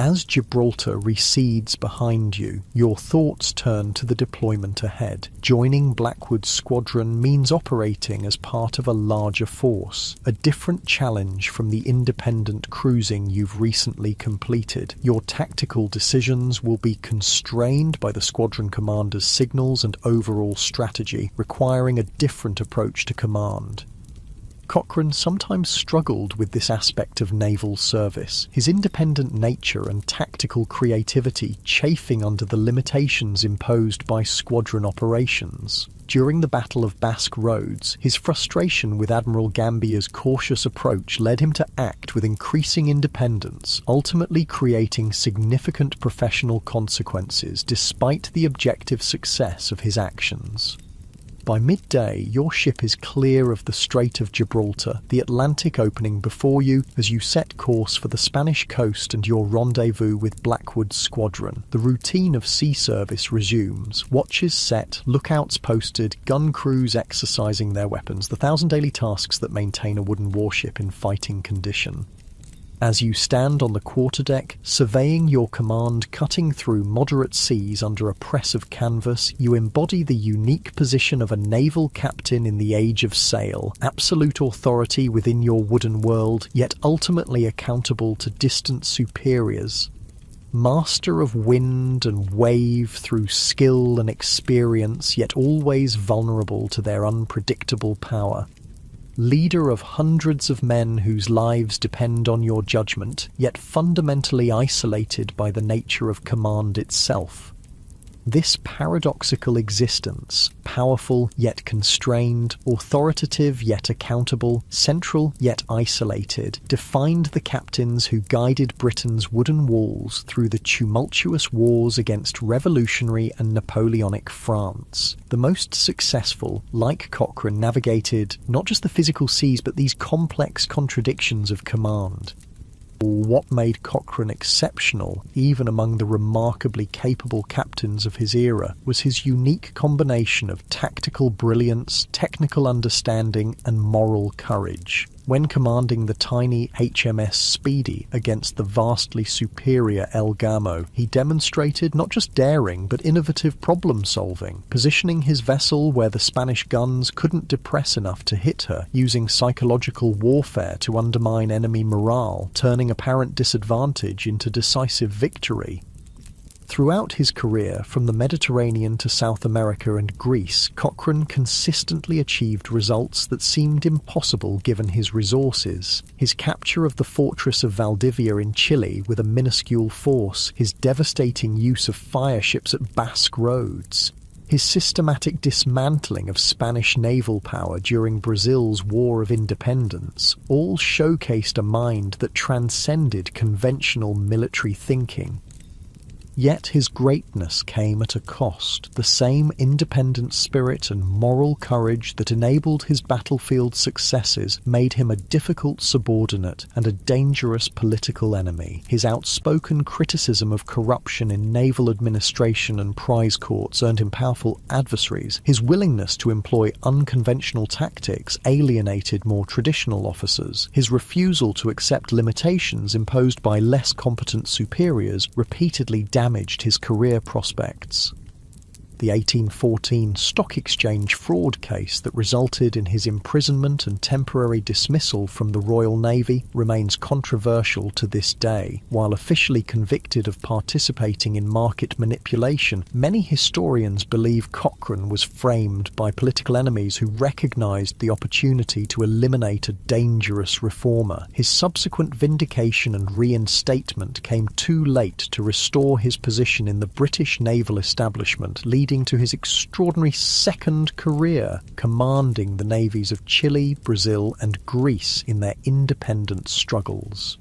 As Gibraltar recedes behind you, your thoughts turn to the deployment ahead. Joining Blackwood's squadron means operating as part of a larger force, a different challenge from the independent cruising you've recently completed. Your tactical decisions will be constrained by the squadron commander's signals and overall strategy, requiring a different approach to command. Cochrane sometimes struggled with this aspect of naval service, his independent nature and tactical creativity chafing under the limitations imposed by squadron operations. During the Battle of Basque Roads, his frustration with Admiral Gambier's cautious approach led him to act with increasing independence, ultimately creating significant professional consequences despite the objective success of his actions. By midday, your ship is clear of the Strait of Gibraltar, the Atlantic opening before you as you set course for the Spanish coast and your rendezvous with Blackwood's squadron. The routine of sea service resumes. Watches set, lookouts posted, gun crews exercising their weapons, the 1,000 daily tasks that maintain a wooden warship in fighting condition. As you stand on the quarterdeck, surveying your command cutting through moderate seas under a press of canvas, you embody the unique position of a naval captain in the age of sail, absolute authority within your wooden world, yet ultimately accountable to distant superiors. Master of wind and wave through skill and experience, yet always vulnerable to their unpredictable power. Leader of hundreds of men whose lives depend on your judgment, yet fundamentally isolated by the nature of command itself. This paradoxical existence, powerful yet constrained, authoritative yet accountable, central yet isolated, defined the captains who guided Britain's wooden walls through the tumultuous wars against revolutionary and Napoleonic France. The most successful, like Cochrane, navigated not just the physical seas but these complex contradictions of command. What made Cochrane exceptional, even among the remarkably capable captains of his era, was his unique combination of tactical brilliance, technical understanding, and moral courage. When commanding the tiny HMS Speedy against the vastly superior El Gamo, he demonstrated not just daring but innovative problem-solving, positioning his vessel where the Spanish guns couldn't depress enough to hit her, using psychological warfare to undermine enemy morale, turning apparent disadvantage into decisive victory. Throughout his career, from the Mediterranean to South America and Greece, Cochrane consistently achieved results that seemed impossible given his resources. His capture of the fortress of Valdivia in Chile with a minuscule force, his devastating use of fire ships at Basque Roads, his systematic dismantling of Spanish naval power during Brazil's War of Independence, all showcased a mind that transcended conventional military thinking. Yet his greatness came at a cost. The same independent spirit and moral courage that enabled his battlefield successes made him a difficult subordinate and a dangerous political enemy. His outspoken criticism of corruption in naval administration and prize courts earned him powerful adversaries. His willingness to employ unconventional tactics alienated more traditional officers. His refusal to accept limitations imposed by less competent superiors repeatedly damaged his career prospects. The 1814 stock exchange fraud case that resulted in his imprisonment and temporary dismissal from the Royal Navy remains controversial to this day. While officially convicted of participating in market manipulation, many historians believe Cochrane was framed by political enemies who recognized the opportunity to eliminate a dangerous reformer. His subsequent vindication and reinstatement came too late to restore his position in the British naval establishment, leading to his extraordinary second career, commanding the navies of Chile, Brazil, and Greece in their independent struggles.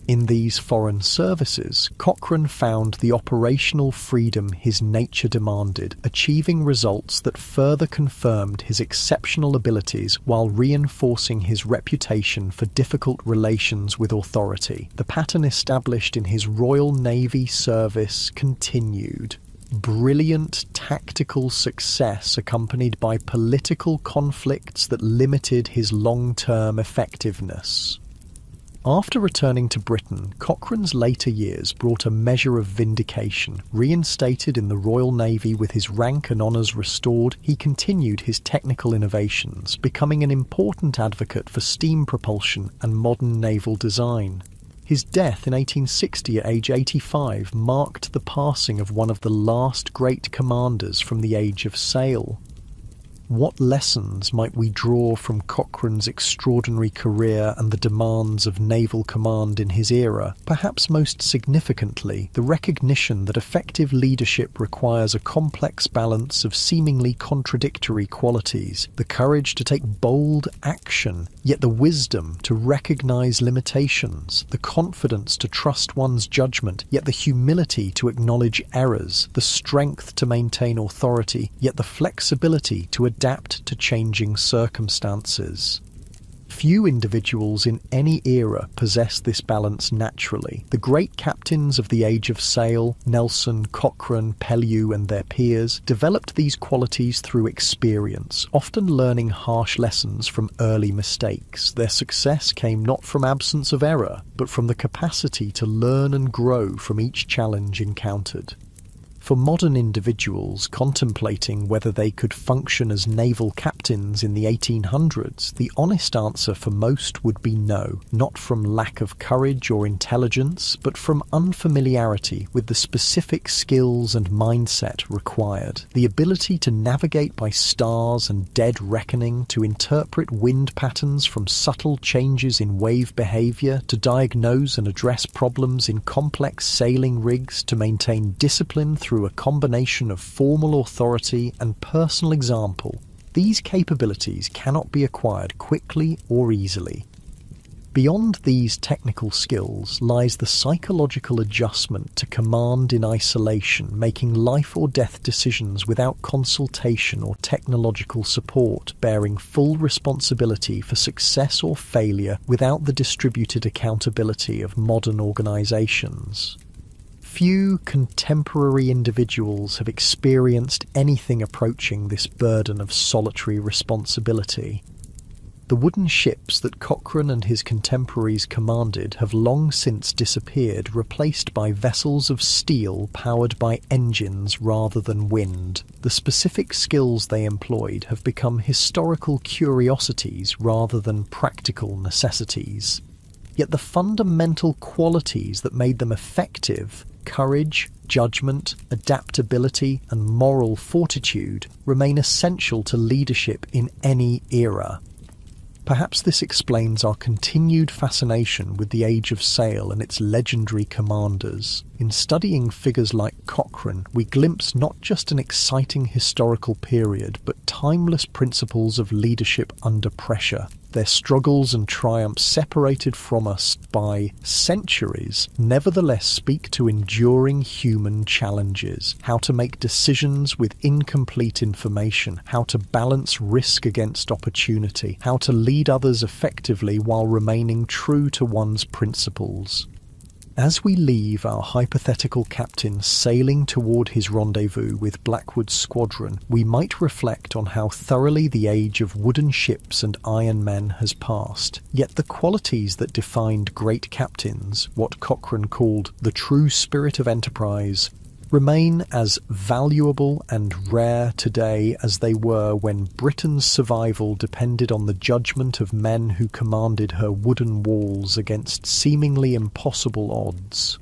In these foreign services, Cochrane found the operational freedom his nature demanded, achieving results that further confirmed his exceptional abilities while reinforcing his reputation for difficult relations with authority. The pattern established in his Royal Navy service continued. Brilliant tactical success accompanied by political conflicts that limited his long-term effectiveness. After returning to Britain, Cochrane's later years brought a measure of vindication. Reinstated in the Royal Navy with his rank and honours restored, he continued his technical innovations, becoming an important advocate for steam propulsion and modern naval design. His death in 1860 at age 85 marked the passing of one of the last great commanders from the age of sail. What lessons might we draw from Cochrane's extraordinary career and the demands of naval command in his era? Perhaps most significantly, the recognition that effective leadership requires a complex balance of seemingly contradictory qualities, the courage to take bold action, yet the wisdom to recognize limitations, the confidence to trust one's judgment, yet the humility to acknowledge errors, the strength to maintain authority, yet the flexibility to adapt to changing circumstances. Few individuals in any era possess this balance naturally. The great captains of the age of sail, Nelson, Cochrane, Pellew and their peers, developed these qualities through experience, often learning harsh lessons from early mistakes. Their success came not from absence of error, but from the capacity to learn and grow from each challenge encountered. For modern individuals contemplating whether they could function as naval captains in the 1800s, the honest answer for most would be no, not from lack of courage or intelligence, but from unfamiliarity with the specific skills and mindset required. The ability to navigate by stars and dead reckoning, to interpret wind patterns from subtle changes in wave behavior, to diagnose and address problems in complex sailing rigs, to maintain discipline through a combination of formal authority and personal example. These capabilities cannot be acquired quickly or easily. Beyond these technical skills lies the psychological adjustment to command in isolation, making life or death decisions without consultation or technological support, bearing full responsibility for success or failure without the distributed accountability of modern organizations. Few contemporary individuals have experienced anything approaching this burden of solitary responsibility. The wooden ships that Cochrane and his contemporaries commanded have long since disappeared, replaced by vessels of steel powered by engines rather than wind. The specific skills they employed have become historical curiosities rather than practical necessities. Yet the fundamental qualities that made them effective, courage, judgment, adaptability, and moral fortitude, remain essential to leadership in any era. Perhaps this explains our continued fascination with the Age of Sail and its legendary commanders. In studying figures like Cochrane, we glimpse not just an exciting historical period, but timeless principles of leadership under pressure. Their struggles and triumphs, separated from us by centuries, nevertheless speak to enduring human challenges: how to make decisions with incomplete information, how to balance risk against opportunity, how to lead others effectively while remaining true to one's principles. As we leave our hypothetical captain sailing toward his rendezvous with Blackwood's squadron, we might reflect on how thoroughly the age of wooden ships and iron men has passed. Yet the qualities that defined great captains, what Cochrane called the true spirit of enterprise, remain as valuable and rare today as they were when Britain's survival depended on the judgment of men who commanded her wooden walls against seemingly impossible odds.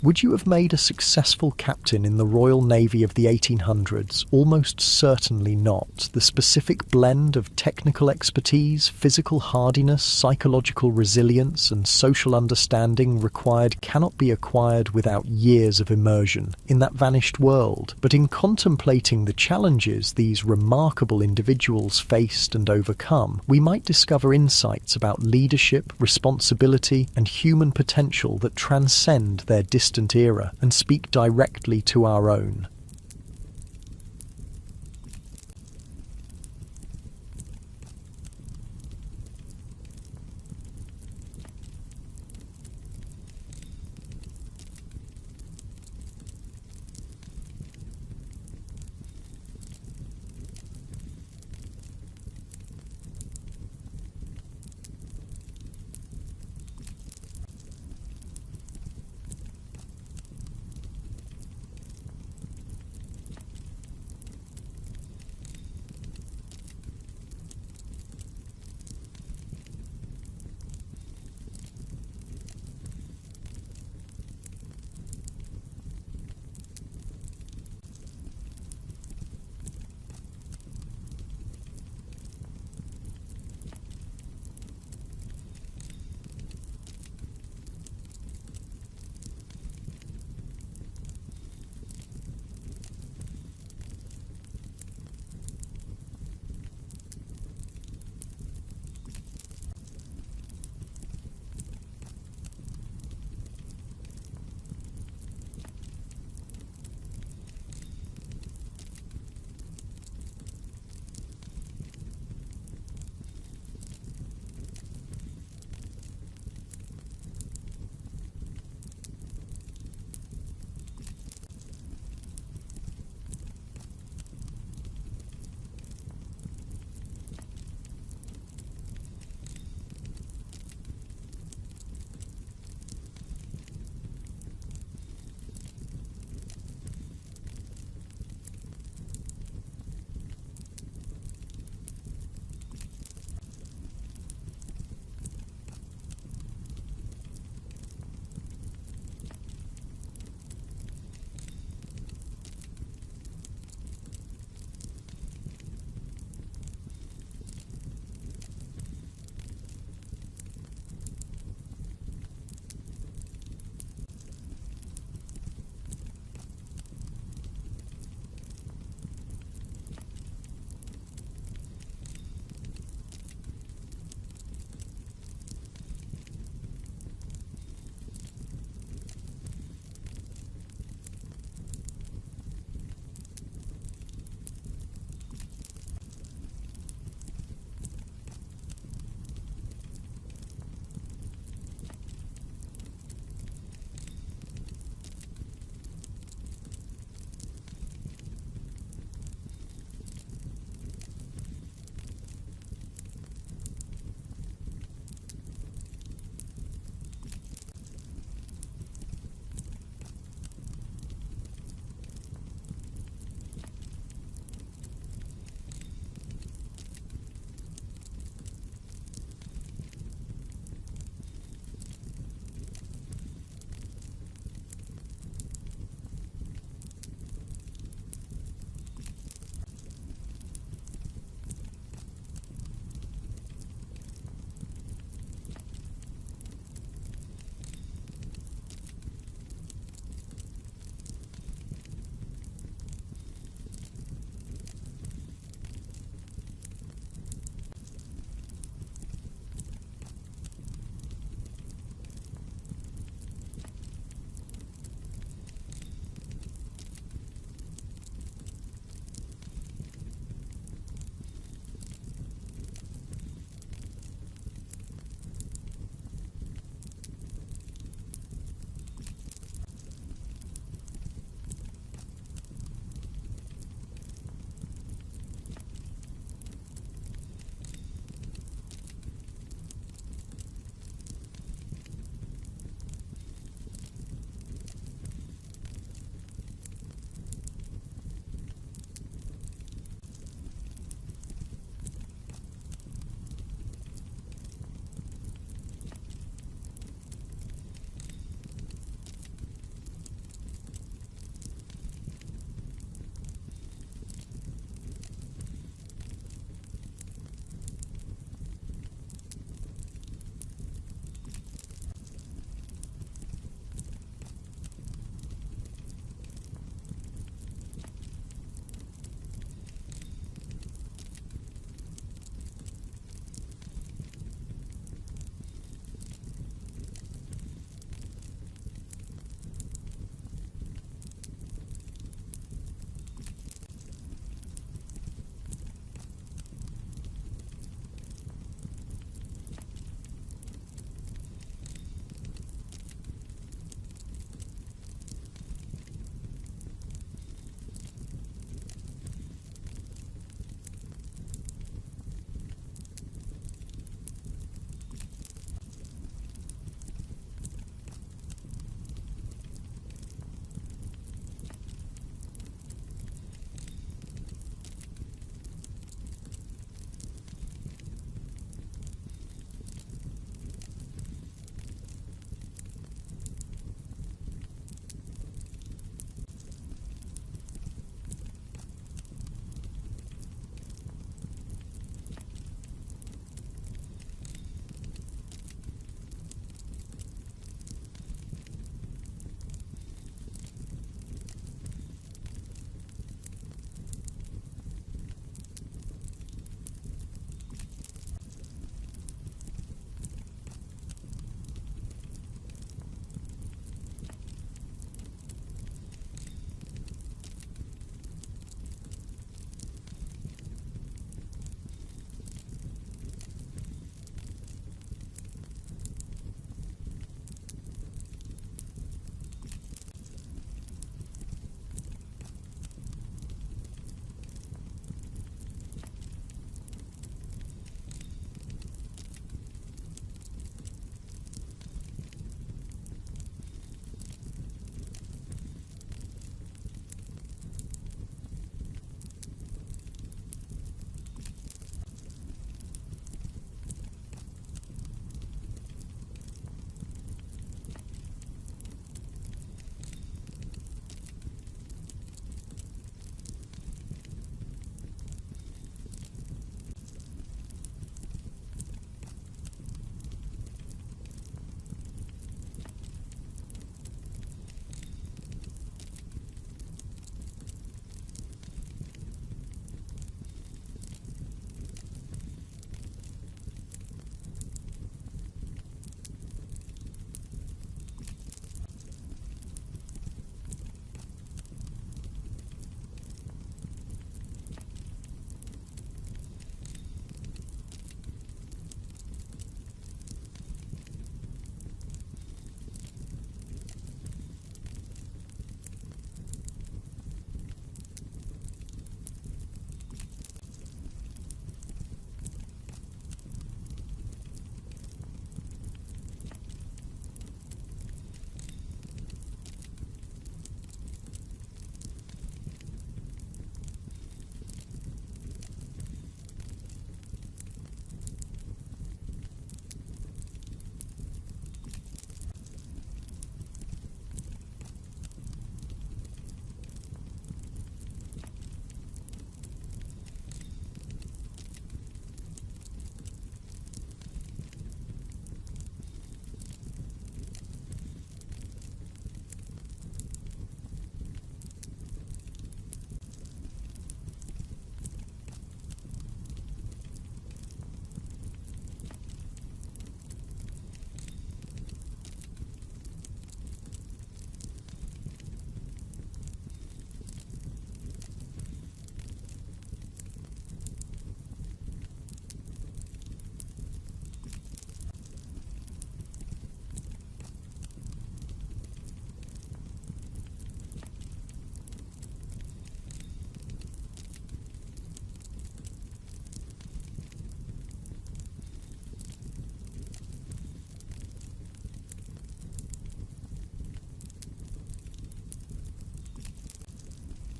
Would you have made a successful captain in the Royal Navy of the 1800s? Almost certainly not. The specific blend of technical expertise, physical hardiness, psychological resilience, and social understanding required cannot be acquired without years of immersion in that vanished world. But in contemplating the challenges these remarkable individuals faced and overcome, we might discover insights about leadership, responsibility, and human potential that transcend their distant era and speak directly to our own.